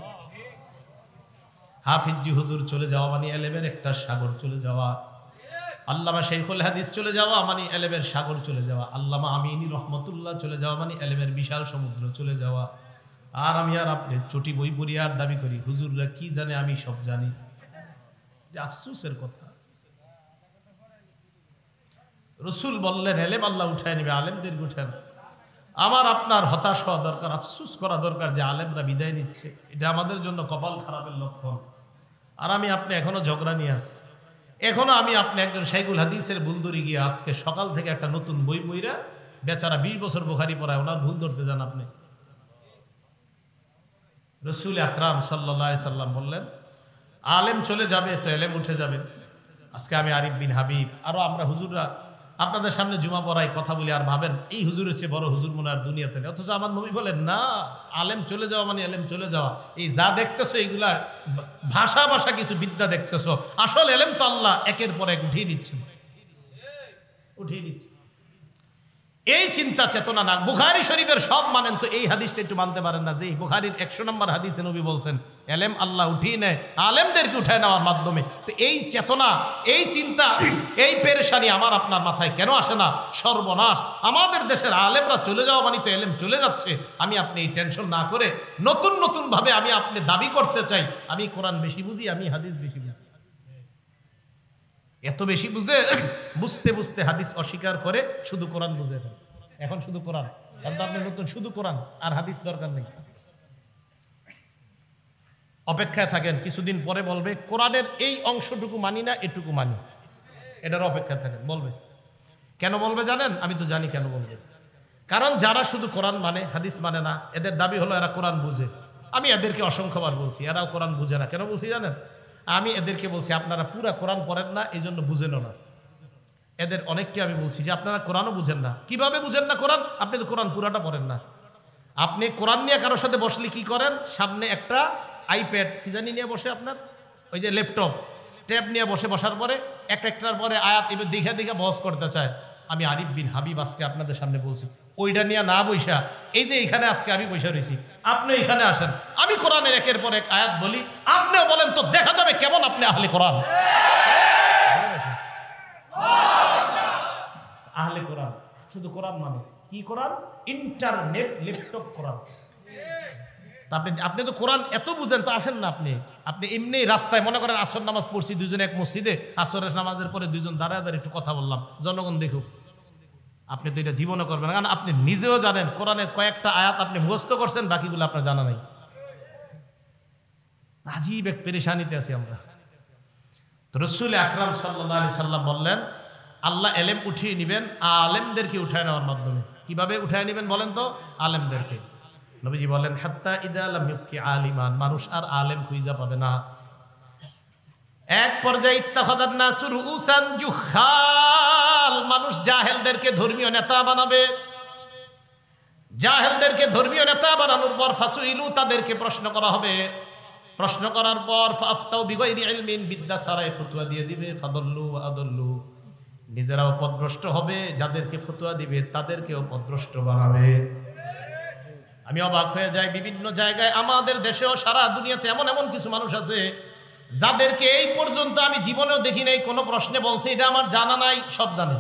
হাফিজি হুজুর চলে যাওয়া মানে এলেমের একটা সাগর চলে যাওয়া। আল্লামা শাইখুল হাদিস চলে যাওয়া মানে এলেমের সাগর চলে যাওয়া। আল্লামা আমিনী রহমতুল্লাহ চলে যাওয়া মানে এলেমের বিশাল সমুদ্র চলে যাওয়া। আর আমি আর আপনি চটি বই পড়ি আর দাবি করি হুজুররা কি জানে আমি সব জানি। আফসোসের কথা। রসুল বললেন এলেম আল্লাহ উঠায় নেবে, আলেমদের উঠান। আমার আপনার হতাশ হওয়া দরকার, আফসোস করা দরকার যে আলেমরা বিদায় নিচ্ছে। এটা আমাদের জন্য কপাল খারাপের লক্ষণ। আর আমি আপনি এখনো ঝগড়া নিয়ে আসি। এখনো আমি আপনি একজন শাইখুল হাদিসের বুলদুরি গিয়ে আজকে সকাল থেকে একটা নতুন বই পইরা বেচারা 20 বছর বুখারী পড়ায়, ওনার ভুল ধরতে যান আপনি। রসুল আকরাম সাল্লাল্লাহু আলাইহি সাল্লাম বললেন আলেম চলে যাবে তো এলেম উঠে যাবে। আজকে আমি আরিফ বিন হাবিব, আরো আমরা হুজুররা আপনাদের সামনে জুমা পড়াই, কথা বলি, আর ভাবেন এই হুজুরের চেয়ে বড় হুজুর মনে আর দুনিয়াতে নেই। অথচ আমার নবী বলেন না, আলেম চলে যাওয়া মানে এলেম চলে যাওয়া। এই যা দেখতেছো এইগুলা ভাষা ভাষা কিছু বিদ্যা দেখতেছো, আসল এলেম তো আল্লাহ একের পর এক উঠিয়ে নিচ্ছেন, উঠিয়ে নিচ্ছেন। এই চিন্তা চেতনা না। বুখারী শরীফের সব মানেন তো এই হাদিসটা একটু মানতে পারেন না যে বুখারীর 100 নম্বর হাদিসে নবী বলছেন এলেম আল্লাহ উঠিয়ে নেয় আলেমদেরকে উঠায় নেওয়ার মাধ্যমে। তো এই চেতনা, এই চিন্তা, এই পেরেশানি আমার আপনার মাথায় কেন আসে না? সর্বনাশ, আমাদের দেশের আলেমরা চলে যাওয়া মানে তো এলেম চলে যাচ্ছে। আমি আপনি এই টেনশন না করে নতুন নতুন ভাবে আমি আপনি দাবি করতে চাই আমি কোরআন বেশি বুঝি, আমি হাদিস বেশি বুঝি। এত বেশি বুঝতে বুঝতে হাদিস অস্বীকার করে শুধু কোরআন বুঝে ফেলে। এখন শুধু কোরআন, আপনি নতুন শুধু কোরআন আর হাদিস দরকার নেই। অপেক্ষায় থাকেন, কিছুদিন পরে বলবে কোরআনের এই অংশটুকু মানি না, এটুকু মানি। এটার অপেক্ষায় থাকেন, বলবে। কেন বলবে জানেন? আমি তো জানি কেন বলবে। কারণ যারা শুধু কোরআন মানে হাদিস মানে না, এদের দাবি হলো এরা কোরআন বুঝে। আমি এদেরকে অসংখ্যবার বলছি এরাও কোরআন বুঝে না। কেন বলছি জানেন? আমি এদেরকে বলছি আপনারা পুরা কোরআন পড়েন না, এই জন্য বুঝেনও না। এদের অনেককে আমি বলছি যে আপনারা কোরআনও বুঝেন না। কিভাবে বুঝেন না কোরআন? আপনি তো কোরআন পুরাটা পড়েন না। আপনি কোরআন নিয়ে কারোর সাথে বসলে কি করেন? সামনে একটা আইপ্যাড কি জানি নিয়ে বসে, আপনার ওই যে ল্যাপটপ ট্যাব নিয়ে বসার পরে একটার পরে আয়াত এবার দেখে দেখে বহস করতে চায়। আমি আরিফ বিন হাবিব আজকে আপনাদের সামনে বলছি ওইটা নিয়ে না বৈশা, এই যে এখানে আজকে আমি বৈশা রয়েছি, আপনি এখানে আসেন, আমি কোরআনের একের পর এক আয়াত বলি, আপনিও বলেন, তো দেখা যাবে কেমন আপনি আহলে কোরআন। আহলে কোরআন শুধু কোরআন মানে কি? কোরআন ইন্টারনেট ল্যাপটপ কোরআন। আপনি তো কোরআন এত বুঝেন তো আসেন না আপনি এমনি রাস্তায় মনে করেন আসর নামাজ পড়ছি দুজন এক মসজিদে, আসরের নামাজের পরে দুজন দাঁড়ায় একটু কথা বললাম, জনগণ দেখুক। আপনি তো এটা জীবনে করবেন না, কারণ আপনি নিজেও জানেন কোরআনের কয়েকটা আয়াত আপনি মুখস্থ করছেন, বাকিগুলো আপনার জানা নাই। আজীব এক পেরেশানিতে আছি আমরা। তো রাসূল আকরাম সাল্লাল্লাহু আলাইহি সাল্লাম বললেন আল্লাহ এলেম উঠিয়ে নেবেন আলেমদেরকে উঠায় নেওয়ার মাধ্যমে। কিভাবে উঠায় নেবেন বলেন তো? আলেমদেরকে। নবীজি বলেন হাত্তা ইদা লাম ইউকি আলিমান, মানুষ আর আলেম খুঁজে পাবে না। এক পর্যায়ে ইত্তাখাযান নাসু রুউসান জুহাল, মানুষ জাহেলদেরকে ধর্মীয় নেতা বানাবে। জাহেলদেরকে ধর্মীয় নেতা বানানোর পর ফাসুইলু, তাদেরকে প্রশ্ন করা হবে। প্রশ্ন করার পর ফাফতাউ বিগাইরি ইলমিন, বিদ্যা ছাড়াই ফতোয়া দিয়ে দিবে। ফাদল্লু আদল্লু, নিজেরাও পথভ্রষ্ট হবে, যাদেরকে ফতোয়া দিবে তাদেরকেও পথভ্রষ্ট বানাবে। আমি অবাক হয়ে যাই, বিভিন্ন জায়গায় আমাদের দেশেও সারা দুনিয়াতে এমন এমন কিছু মানুষ আছে যাদেরকে এই পর্যন্ত আমি জীবনেও দেখি নাই কোনো প্রশ্নে বলছে এটা আমার জানা নাই, সব জানে।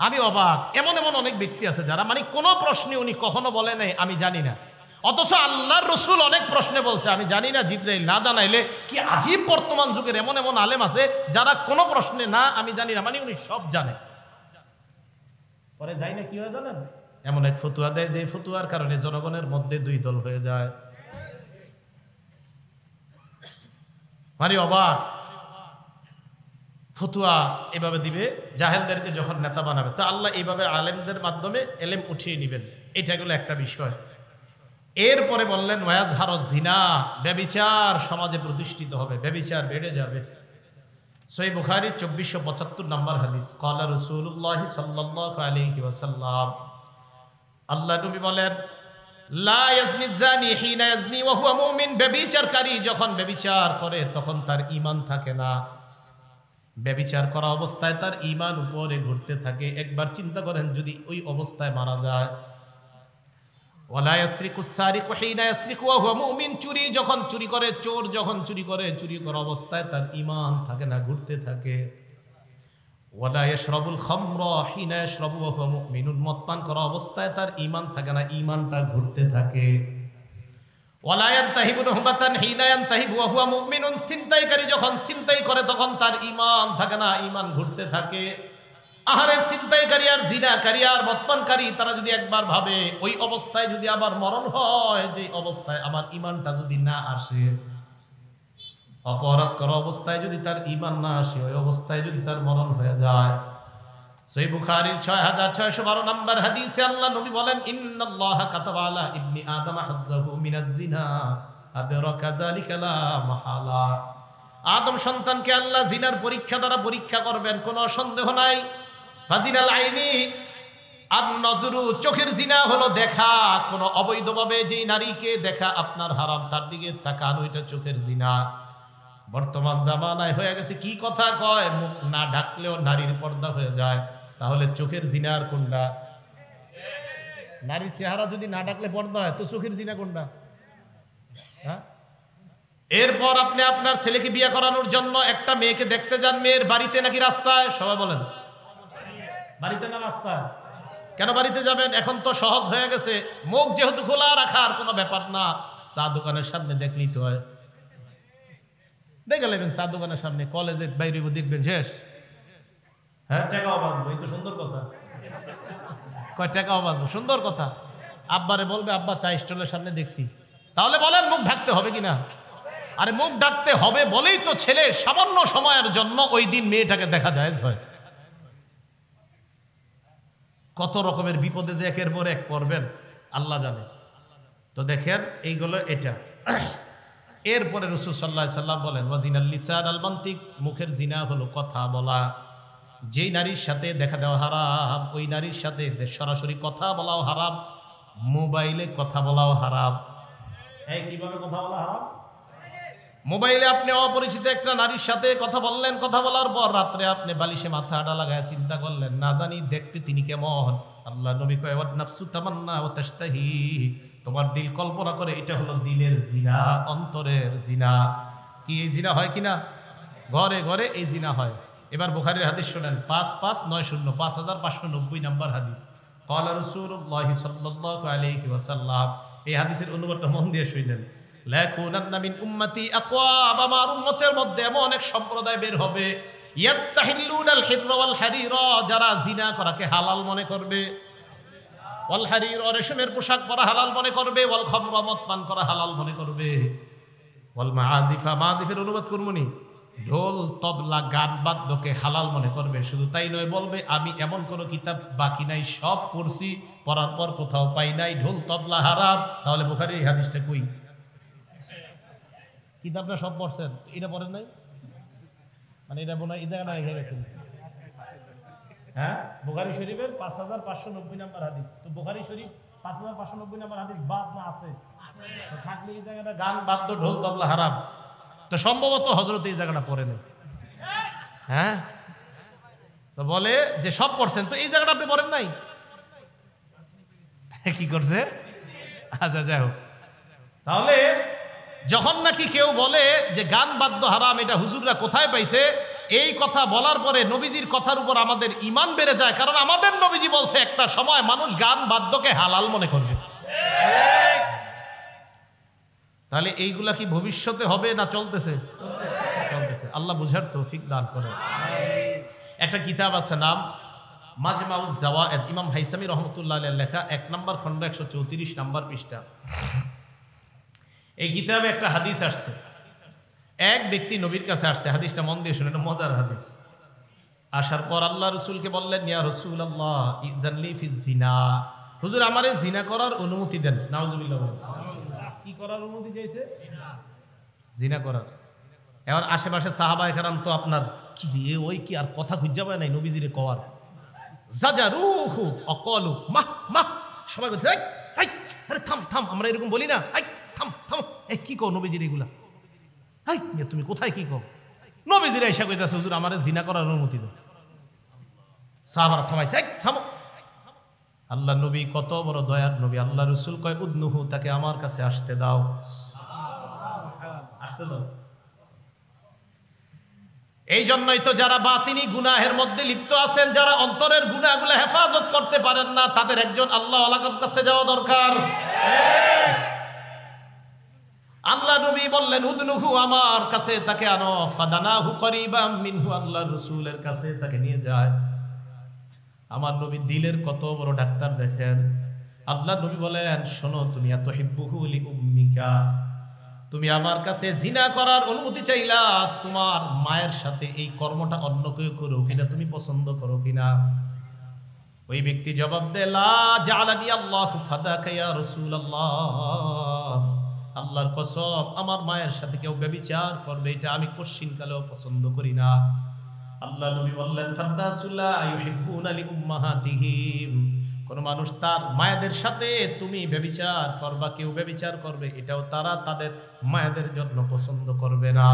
আমি অবাক, এমন এমন অনেক ব্যক্তি আছে যারা মানে কোনো প্রশ্নে উনি কখনো বলে নাই আমি জানি না, অথচ আল্লাহর রাসূল অনেক প্রশ্নে বলছে আমি জানি না, জিবরাইল না জানাইলে। কি আজীব বর্তমান যুগের এমন এমন আলেম আছে যারা কোনো প্রশ্নে না আমি জানি না মানে উনি সব জানে। পরে যাই না কি হয় জানেন? এমন এক ফতুয়া দেয় যে ফতুয়ার কারণে জনগণের মধ্যে দুই দল হয়ে যায়। মানে অবাক, ফতুয়া এভাবে দিবে, জাহেলদেরকে যখন নেতা বানাবে। তো আল্লাহ এইভাবে আলেমদের মাধ্যমে এলেম উঠিয়ে নেবেন। এটা গেল একটা বিষয়। এরপরে বললেন ওয়াজহার জিনা, ব্যভিচার সমাজে প্রতিষ্ঠিত হবে, ব্যভিচার বেড়ে যাবে। সহিহ বুখারী 2475 নম্বর হাদিস। ক্বালা রাসূলুল্লাহ সাল্লাল্লাহু আলাইহি ওয়াসাল্লাম, আল্লাহ নবী বলেন লা ইয়াজনি জানি হিনা ইয়াজনি ওয়া হুয়া মুমিন, ব্যভিচারকারী যখন ব্যভিচার করে তখন তার ঈমান থাকে না। ব্যভিচার করা অবস্থায় তার ঈমান উপরে ঘুরতে থাকে। একবার চিন্তা করেন যদি ওই অবস্থায় মারা যায়। ওয়ালা ইয়াসরিকুস সারিকু হিনা ইয়াসরিকু ওয়া হুয়া মুমিন, চুরি যখন চুরি করে, চোর যখন চুরি করে, চুরি করা অবস্থায় তার ঈমান থাকে না, ঘুরতে থাকে। ওয়ালা ইয়াশরাবুল খামরা হিনা ইয়াশরাবু ওয়া হুয়া মুমিনুন, মদ পান করা অবস্থায় তার ঈমান থাকে না, ঈমানটা ঘুরতে থাকে। ওয়ালা ইয়ানতাহিবু নুহবাতান হিনা ইয়ানতাহিবু ওয়া হুয়া মুমিনুন, ছিনতাইকারী যখন ছিনতাই করে তখন তার ঈমান থাকে না, ঈমান ঘুরতে থাকে। আহারে ছিনতাইকারী আর জিনাকারী আর মদপানকারী তারা যদি একবার ভাবে ওই অবস্থায় যদি আবার মরণ হয়, যে অবস্থায় আমার ঈমানটা যদি না আসে, অপরাধ করা অবস্থায় যদি তার ঈমান না আসে, ওই অবস্থায় যদি তার মরণ হয়ে যায়। সহিহ বুখারীর 6612 নম্বর হাদিসে আল্লাহ নবী বলেন ইন্নাল্লাহা কাতাবা আলা ইবনি আদম হাজ্জাহু মিনাজ জিনা আদরাকা যালিকা লা মাহালা, আদম সন্তানকে আল্লাহ জিনার পরীক্ষা দ্বারা পরীক্ষা করবেন, কোনো সন্দেহ নাই। ফাজিনাল আইনি আন-নজরু, চোখের জিনা হলো দেখা, কোন অবৈধভাবে যেই নারীকে দেখা আপনার হারাম, তার দিকে তাকানো, এটা চোখের জিনা। বর্তমান জামানায় হয়ে গেছে কি কথা কয়, মুখ না ঢাকলেও নারীর পর্দা হয়ে যায়। তাহলে চোখের জিনার কোনটা? নারীর চেহারা যদি না ডাকলে পর্দা হয়, তো চোখের জিনা কোনটা? হ্যাঁ। এরপর আপনি আপনার ছেলেকে বিয়ে করানোর জন্য একটা মেয়েকে দেখতে যান, মেয়ের বাড়িতে নাকি রাস্তায়? সবাই বলেন বাড়িতে না রাস্তায়? কেন বাড়িতে যাবেন? এখন তো সহজ হয়ে গেছে, মুখ যেহেতু খোলা রাখার কোনো ব্যাপার না, চা দোকানের সামনে দেখলেই তো হয়। দেখে নেবেন চা দোকানের সামনে, কলেজে বাইরে দেখবেন শেষ। হ্যাঁ, টাকাও বাঁচবো, এই তো সুন্দর কথা। কয় টাকাও বাঁচবো, সুন্দর কথা। আব্বারে বলবে আব্বা চা স্টলের সামনে দেখছি, তাহলে বলেন মুখ ঢাকতে হবে কিনা? আরে মুখ ঢাকতে হবে বলেই তো ছেলে সামান্য সময়ের জন্য ওই দিন মেয়েটাকে দেখা যায়। কত রকমের বিপদে যে একের পর এক পড়বেন আল্লাহ জানে। তো দেখেন এইগুলো এটা। এরপরে রাসূল সাল্লাল্লাহু আলাইহি সাল্লাম বলেন ওয়াজিনাল লিসান আল মানতিক, মুখের জিনা হলো কথা বলা। যেই নারীর সাথে দেখা দেওয়া হারাম, ওই নারীর সাথে সরাসরি কথা বলাও হারাম, মোবাইলে কথা বলাও হারাম। এই কিভাবে কথা বলা হারাম? মোবাইলে আপনি অপরিচিত একটা নারীর সাথে কথা বললেন, কথা বলার পর রাত্রে আপনি বালিশে মাথাটা লাগায় চিন্তা করলেন, না জানি দেখতে তিনি কেমন। আল্লাহ নবী কয় ওয়ান নাফসু তামান্না ওয়া তাশতাহি, তোমার দিল কল্পনা করে, এটা হলো দিলের জিনা, অন্তরের জিনা। কি এই জিনা হয় কিনা? ঘরে ঘরে এই জিনা হয়। এবার বুখারীর হাদিস শুনেন, 5590 5590 নাম্বার হাদিস। ক্বালা রাসূলুল্লাহি সাল্লাল্লাহু আলাইহি ওয়াসাল্লাম, এই হাদিসের অনুবাদটা মন দিয়ে শুনলেন। লা কুনান্না মিন উম্মতি আকওয়াম, আমার উম্মতের মধ্যে এমন এক সম্প্রদায় বের হবে, ইয়াস্তাহিল্লুনাল হিররা ওয়াল হারিরা, যারা জিনা করাকে হালাল মনে করবে, ওয়াল হারির, রেশমের পোশাক পরা হালাল মনে করবে, ওয়াল খামরা, মদ পান করা হালাল মনে করবে, ওয়াল মাআজিফা, মাআজিফের অনুবাদ করবনি, ঢোল তবলা গান বাদ্যকে হালাল মনে করবে। শুধু তাই নয়, বলবে আমি এমন কোন কিতাব বাকি নাই, সব পড়ছি, পড়ার পর কোথাও পাই নাই ঢোল তবলা হারাম। তাহলে বুখারীর এই হাদিসটা কই? কিতাবটা সব পড়ছেন, এটা পড়েন নাই? মানে এটা মনে হয় এই জায়গাটা রেখে গেছেন। হ্যাঁ, বুখারী শরীফের 5590 নাম্বার হাদিস। তো বুখারী শরীফ 5590 নাম্বার হাদিস বাদ না আছে? তো থাকলে এই জায়গাটা গান বাদ্য ঢোল তবলা হারাম, তো সম্ভবত হযরত এই জায়গাটা পড়ে নেই। হ্যাঁ, তো বলে যে সব পড়ছেন, তো এই জায়গাটা আপনি পড়েন নাই, কি করছে? আচ্ছা যাই হোক। তাহলে যখন নাকি কেউ বলে যে গান বাদ্য হারাম, এটা হুজুররা কোথায় পাইছে, এই কথা বলার পরে নবীজির কথার উপর আমাদের ঈমান বেড়ে যায়, কারণ আমাদের নবীজি বলছে একটা সময় মানুষ গান বাদ্যকে হালাল মনে করবে। তাহলে এইগুলা কি ভবিষ্যতে হবে না চলতেছে? চলতেছে। আল্লাহ বুঝার তৌফিক দান করে। একটা কিতাব আছে, নাম মাজমাউজ জাওয়ায়েদ, ইমাম হাইসামি রহমতুল্লাহ আলাইহির লেখা, 1 নম্বর খণ্ড 134 নম্বর পৃষ্ঠা। এই কিতাবে একটা হাদিস আসছে, এক ব্যক্তি নবীর কাছে আসছে, হাদিসটা মন দিয়ে শুনে, এটা মজার হাদিস। আসার পর আল্লাহ রাসূলকে বললেন, ইয়া রাসূলুল্লাহ ইযানলি ফিজ জিনা, হুজুর আমারে জিনা করার অনুমতি দেন। নাউজুবিল্লাহ। কি করার অনুমতি চাইছে? জিনা করার। এখন আশেপাশে সাহাবায়ে কেরাম তো আপনার কি রে, ওই কি আর কথা খুঁজে পায় নাই নবীজিরে কওয়ার, জাজারুহু অকলু মাহ মাহ, সবাই বলছে এই আরে থাম থাম, আমরা এরকম বলি না, এই থাম থাম, এই কি কও নবীজির এগুলা, এই তুমি কোথায় কি কও? নবীজির আয়েশা কইতাছে হুজুর আমারে জিনা করার অনুমতি দেন। সাহাবারা থামাইছে, এই থামো। আল্লাহ নবী কত বড় দয়ার নবী, আল্লাহ রাসূল কয় উদনুহু, তাকে আমার কাছে আসতে দাও, আসতে দাও। এই জন্যই তো যারা বাতিনি গুনাহের মধ্যে লিপ্ত আছেন, যারা অন্তরের গুনাহগুলো হেফাজত করতে পারেন না, তাদের একজন আল্লাহ ওয়ালার কাছে যাওয়া দরকার। আল্লাহ নবী বললেন উদনুহু, আমার কাছে তাকে আনো, ফাদানাহু করিবাম মিনহু, আল্লাহ রাসূলের কাছে তাকে নিয়ে যায়। আমার নবী দিলের কত বড় ডাক্তার দেখেন। আল্লাহ নবী বলেন শোনো, তুমি এত হিব্বুহু লি উম্মিকা, তুমি আমার কাছে জিনা করার অনুমতি চাইলা, তোমার মায়ের সাথে এই কর্মটা অন্য কেউ করো কিনা তুমি পছন্দ করো কিনা? ওই ব্যক্তি জবাব দেয় লা জাআলানি আল্লাহু ফাদাকা ইয়া রাসূলুল্লাহ, আল্লাহর কসম আমার মায়ের সাথে কেউ ব্যভিচার করবে এটা আমি কোশ্চিনকালেও পছন্দ করি না। আল্লাহ নবী বললেন ফান্নাসুলা ইউহিব্বুনা লি উম্মাহাতিহিম, কোন মানুষ তার মায়েদের সাথে তুমি ব্যভিচার করবা, কেউ ব্যভিচার করবে, এটাও তারা তাদের মায়েদের জন্য পছন্দ করবে না।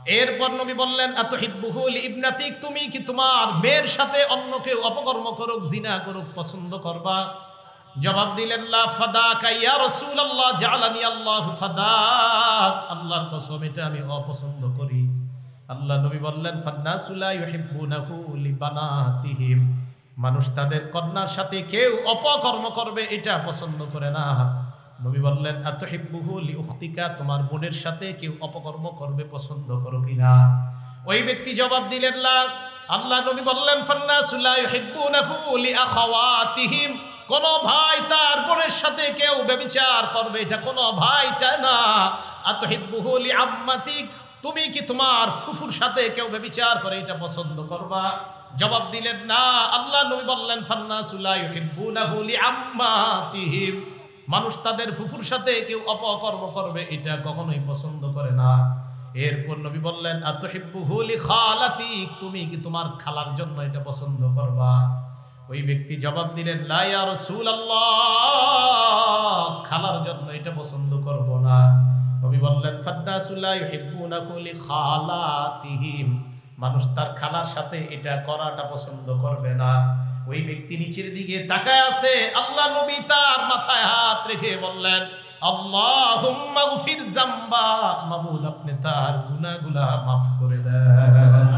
এরপর নবী বললেন আতুহিব্বুহু লিইবনাতিক, তুমি কি তোমার মেয়ের সাথে অন্য কেউ অপকর্ম করুক, জিনা করুক পছন্দ করবা? জবাব দিলেন লা ফাদাকা ইয়া রাসূলুল্লাহ জাআলানি আল্লাহু ফাদাক, আল্লাহর কসম এটা আমি অপছন্দ করি। আল্লাহ নবী বললেন ফান্নাসু লা ইউহিব্বুনাহু লিবানাতিহিম, মানুষ তাদের কন্যার সাথে কেউ অপকর্ম করবে এটা পছন্দ করে না। নবী বললেন আতুহিব্বুহু লিউখতিকা, তোমার বোনের সাথে কেউ অপকর্ম করবে পছন্দ করো কিনা? ওই ব্যক্তি জবাব দিলেন না। আল্লাহ নবী বললেন ফান্নাসু লা ইউহিব্বুনাহু লিআখাওয়াতিহিম, কোন ভাই তার বোনের সাথে কেউ ব্যভিচার করবে এটা কোন ভাই চায় না। আতুহিব্বুহু লিআম্মাতিক, তুমি কি তোমার ফুফুর সাথে কেউ ব্যভিচার করে এটা পছন্দ করবা? জবাব দিলেন না। আল্লাহ নবী বললেন ফান্নাসু লা ইউহিব্বুনাহু লিআম্মাতিহিম, মানুষ তাদের ফুফুর সাথে কেউ অপকর্ম করবে এটা কখনোই পছন্দ করে না। এরপর নবী বললেন আতুহিব্বুহু লিখালাতিক, তুমি কি তোমার খালার জন্য এটা পছন্দ করবা? ওই ব্যক্তি জবাব দিলেন লা ইয়া রাসূলুল্লাহ, খালার জন্য এটা পছন্দ করব না। নবী বললেন ফান্নাসু লা ইউহিব্বুনাহু লিখালাতিহিম, মানুষ তার খালার সাথে এটা করাটা পছন্দ করবে না। ওই ব্যক্তি নিচের দিকে তাকায় আছে। আল্লাহ নবী তার মাথায় হাত রেখে বললেন আল্লাহুম্মা গফির যামবা, মাবুদ আপনি তার গুনাহগুলো maaf করে দেন।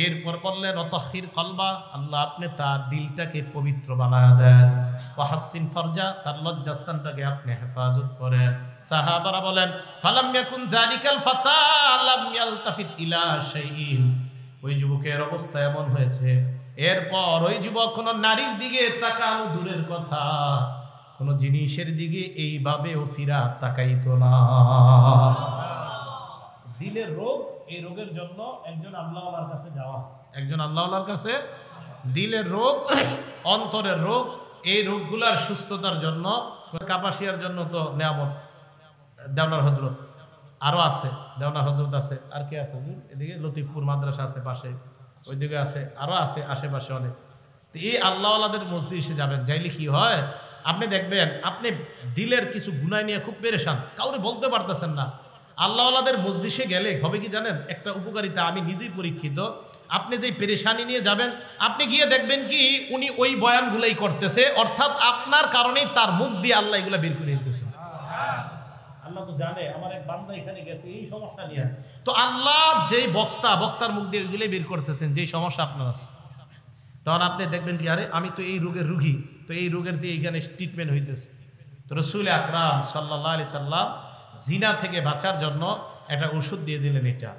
এরপর বললেন অতহির কলবা, আল্লাহ আপনি তার দিলটাকে পবিত্র বানায় দেন। ওয়াহাসিন ফরজা, তার লজ্জাস্থানটাকে আপনি হেফাজত করেন। সাহাবারা বলেন ফালাম ইয়াকুন যালিকাল ফাতা লাম ইয়ালতাফিত ইলা শাইইন, ওই যুবকের অবস্থা এমন হয়েছে এরপর ওই যুবক কোন নারীর দিকে তাকানো দূরের কথা, কোন জিনিসের দিকে এইভাবেও ফিরা তাকাইতো না। দিলের রোগ, এই রোগের জন্য একজন আল্লাহওয়ালার কাছে যাওয়া, একজন আল্লাহওয়ালার কাছে। দিলের রোগ, অন্তরের রোগ, এই রোগগুলার সুস্থতার জন্য, কাপাসিয়ার জন্য তো নিয়ামত দেওনার হজরত আরো আছে, দেওনার হজরত আছে, আর কি আছে এদিকে লতিফপুর মাদ্রাসা আছে পাশে, ওইদিকে আছে, আরো আছে আশেপাশে অনেক। এই আল্লাহওয়ালাদের মজলিসে যাবেন, যাইলে কি হয় আপনি দেখবেন আপনি দিলের কিছু গুনাহ নিয়ে খুব পেরেশান, কাউরে বলতে পারতেছেন না। আল্লাহওয়ালাদের মজলিসে গেলে হবে কি জানেন, একটা উপকারিতা, আমি নিজেই পরীক্ষিত। আপনি যে পেরেশানি নিয়ে যাবেন, আপনি গিয়ে দেখবেন কি উনি ওই বয়ানগুলাই করতেছে, অর্থাৎ আপনার কারণেই তার মুখ দিয়ে আল্লাহ এগুলা বের করে দিতেছে। আল্লাহ তো জানে আমার এক বান্দা এখানে গেছে এই সমস্যা নিয়ে, তো আল্লাহ যেই বক্তার মুখ দিয়ে ওইগুলাই বের করতেছেন যেই সমস্যা আপনার আছে। তখন আপনি দেখবেন কি আরে আমি তো এই রোগের রুগী, তো এই রোগের দিয়ে এইখানে ট্রিটমেন্ট হইতেছে। তো রাসূল আকরাম সাল্লাল্লাহু আলাইহি সাল্লাম জিনা থেকে বাঁচার জন্য একটা ওষুধ দিয়ে দিলেন এটা।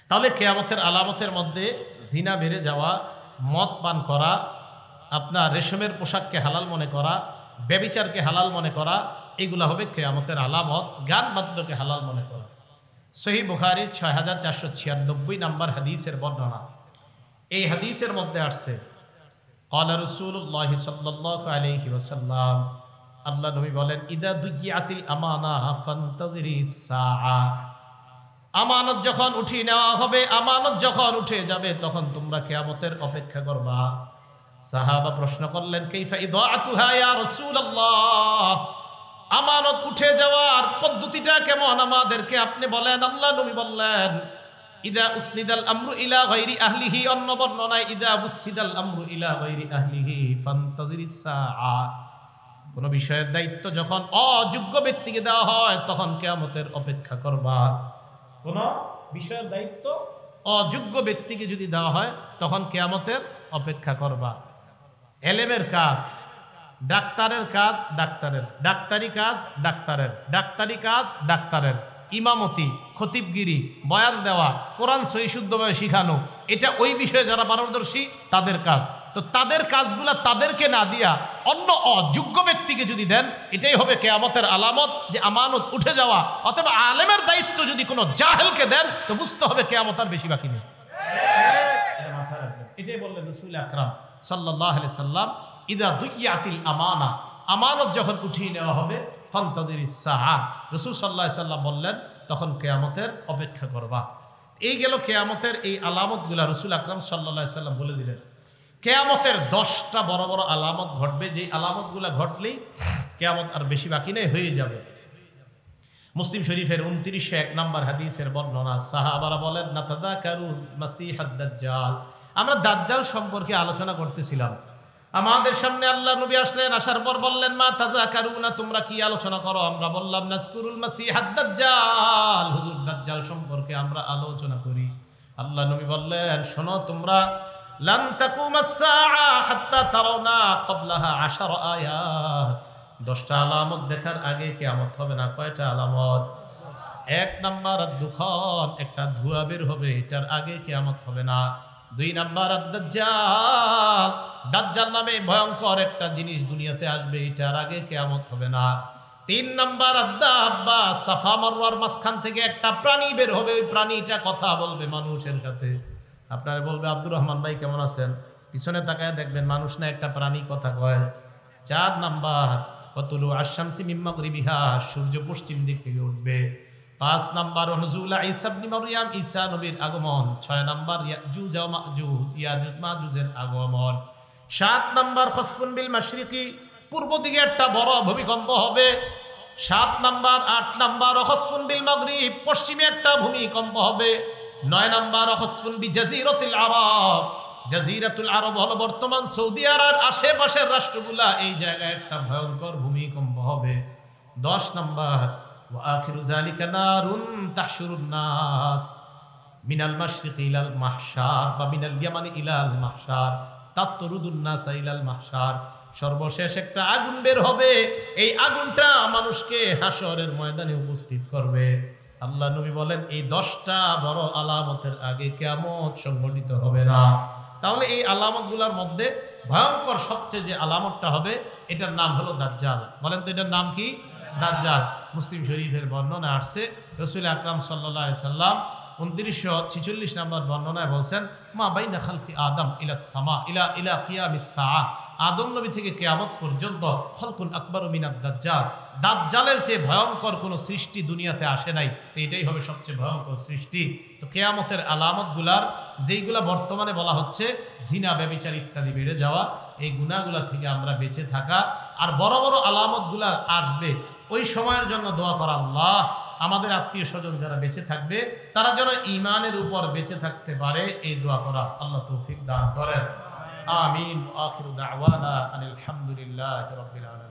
তাহলে কিয়ামতের আলামতের মধ্যে জিনা বেড়ে যাওয়া, মদ পান করা, আপনার রেশমের পোশাককে হালাল মনে করা, ব্যভিচারকে হালাল মনে করা, এগুলা হবে কিয়ামতের আলামত। গান বাদ্যকে হালাল মনে করা। সহিহ বুখারীর 6496 নম্বর হাদিসের বর্ণনা। এই হাদিসের মধ্যে আসছে ক্বালা রাসূলুল্লাহ সাল্লাল্লাহু আলাইহি ওয়াসাল্লাম, আল্লাহ নবী বলেন ইদা দুকিয়াতিল আমানা ফান্তাজিরিস সাআ, আমানত যখন উঠিয়ে নেওয়া হবে, আমানত যখন উঠে যাবে তখন তোমরা কিয়ামতের অপেক্ষা করবা। সাহাবা প্রশ্ন করলেন কাইফা ইদাআতুহা ইয়া রাসূলুল্লাহ, আমানত উঠে যাওয়ার পদ্ধতিটা কেমন আমাদেরকে আপনি বলেন। আল্লাহ নবী বললেন ইদা উসনিদাল আমরু ইলা গায়রি আহলিহি, অন্য বর্ণনায় ইদা উসনিদাল আমরু ইলা গায়রি আহলিহি ফান্তাজিরিস সাআ, কোন বিষয়ের দায়িত্ব যখন অযোগ্য ব্যক্তিকে দেওয়া হয় তখন কিয়ামতের অপেক্ষা করবা। কোন বিষয়ের দায়িত্ব অযোগ্য ব্যক্তিকে যদি দেওয়া হয় তখন কিয়ামতের অপেক্ষা করবা। এলেমের কাজ ডাক্তারের কাজ ডাক্তারের, ডাক্তারি কাজ ডাক্তারের, ডাক্তারি কাজ ডাক্তারের, ইমামতি, খতিবগিরি, বয়ান দেওয়া, কোরআন সহি শুদ্ধভাবে শিখানো, এটা ওই বিষয়ে যারা পারদর্শী তাদের কাজ। তো তাদের কাজগুলা তাদেরকে না দিয়া অন্য অযোগ্য ব্যক্তিকে যদি দেন, এটাই হবে কিয়ামতের আলামত যে আমানত উঠে যাওয়া। অথবা আলেমের দায়িত্ব যদি কোনো জাহেলকে দেন তো বুঝতে হবে কিয়ামত আর বেশি বাকি নেই। এটাই বললেন রাসূল আকরাম সাল্লাল্লাহু আলাইহি সাল্লাম ইদা দুকিয়াতিল আমানা, আমানত যখন উঠিয়ে নেওয়া হবে ফান্তাজিরিস সাআ, রাসূল সাল্লাল্লাহু আলাইহি সাল্লাম বললেন তখন কিয়ামতের অপেক্ষা করবা। এই গেল কিয়ামতের এই আলামতগুলা রাসূল আকরাম সাল্লাল্লাহু আলাইহি সাল্লাম বলে দিলেন। কিয়ামতের 10টা বড় বড় আলামত ঘটবে, যে আলামতগুলা ঘটলেই কিয়ামত আর বেশি বাকি নেই, হয়ে যাবে। মুসলিম শরীফের 2901 নম্বর হাদিসের বর্ণনা, সাহাবারা বলেন নাতাযাকারুল মাসিহাদ দাজ্জাল, আমরা দাজ্জাল সম্পর্কে আলোচনা করতেছিলাম। আমাদের সামনে আল্লাহ নবী আসলেন, আসার পর বললেন মা তাযাকারুনা, তোমরা কি আলোচনা করো? আমরা বললাম নাজকুরুল মাসিহাদ দাজ্জাল, হুজুর দাজ্জাল সম্পর্কে আমরা আলোচনা করি। আল্লাহ নবী বললেন শোনো তোমরা, লান তাকুমাস সাআ হাত্তা তারাউনা ক্বাবলাহা 10 আয়াত, 10টা আলামত দেখার আগে কিয়ামত হবে না। কয়টা আলামত? 1 নাম্বার দুখন, একটা ধোঁয়া বের হবে, এটার আগে কিয়ামত হবে না। 2 নাম্বার দাজ্জাল, দাজ্জাল নামে ভয়ঙ্কর একটা জিনিস দুনিয়াতে আসবে, এটার আগে কিয়ামত হবে না। 3 নাম্বার দাব্বা, সাফা মারওয়ার মাঝখান থেকে একটা প্রাণী বের হবে, ওই প্রাণীটা কথা বলবে মানুষের সাথে। আপনারা বলবে আব্দুর রহমান ভাই কেমন আছেন, পিছনে তাকায় দেখবেন মানুষ না একটা প্রাণী কথা কয়। 4 নাম্বার ওয়াতুলু আশ-শামসি মিন মাগরিবিহা, সূর্য পশ্চিম দিক থেকে উঠবে। 5 নাম্বার নুজুল ঈসা ইবনে মারইয়াম, ঈসা নবীর আগমন। 6 নাম্বার ইয়াজুজ ওয়া মাজুজ, ইয়াজুজ মাজুজের আগমন। 7 নাম্বার খসফুন বিল মাশরিকি, পূর্ব দিকে একটা বড় ভূমিকম্প হবে। 7 নাম্বার 8 নাম্বার খসফুন বিল মাগরিব, পশ্চিমে একটা ভূমিকম্প হবে। 9 নাম্বার খসফুন বি জাজিরাতুল আরব, জাজিরাতুল আরব হলো বর্তমান সৌদি আরবের আশেপাশের রাষ্ট্রগুলা, এই জায়গায় একটা ভয়ঙ্কর ভূমিকম্প হবে। 10 নাম্বার ওয়া আখিরু যালিকা নারুন তাহশুরুন নাস মিনাল মাশরিকি ইলাল মাহশার বা মিনাল ইয়ামানি ইলাল মাহশার তাতরুদুন নাস ইলাল মাহশার, সর্বশেষ একটা আগুন বের হবে, এই আগুনটা মানুষকে হাসরের ময়দানে উপস্থিত করবে। আল্লাহ নবী বলেন এই 10টা বড় আলামতের আগে কিয়ামত সংঘটিত হবে না। তাহলে এই আলামতগুলোর মধ্যে ভয়ঙ্কর সবচেয়ে যে আলামতটা হবে, এটার নাম হলো দাজ্জাল। বলেন তো এটার নাম কি? দাজ্জাল। মুসলিম শরীফের বর্ণনা আসছে, রাসূল আকরাম সাল্লাল্লাহু আলাইহি সাল্লাম 2946 নম্বর বর্ণনায় বলছেন মা বাইনা খালকি আদম ইলা সামা ইলা কিয়ামিস সাআ, আদম নবী থেকে কিয়ামত পর্যন্ত খলকুন আকবারু মিনাদ দাজ্জাল, দাজ্জালের চেয়ে ভয়ঙ্কর কোনো সৃষ্টি দুনিয়াতে আসে নাই, তো এটাই হবে সবচেয়ে ভয়ঙ্কর সৃষ্টি। তো কিয়ামতের আলামতগুলার যেইগুলা বর্তমানে বলা হচ্ছে জিনা, ব্যভিচার ইত্যাদি বেড়ে যাওয়া, এই গুনাহগুলা থেকে আমরা বেঁচে থাকা, আর বড় বড় আলামতগুলা আসবে ওই সময়ের জন্য দোয়া করা, আল্লাহ আমাদের আত্মীয় স্বজন যারা বেঁচে থাকবে তারা যেন ঈমানের উপর বেঁচে থাকতে পারে, এই দোয়া করা। আল্লাহ তৌফিক দান করেন। আমিন। আখিরু দাওয়ানা আনিল হামদুলিল্লাহি রাব্বিল আলামিন।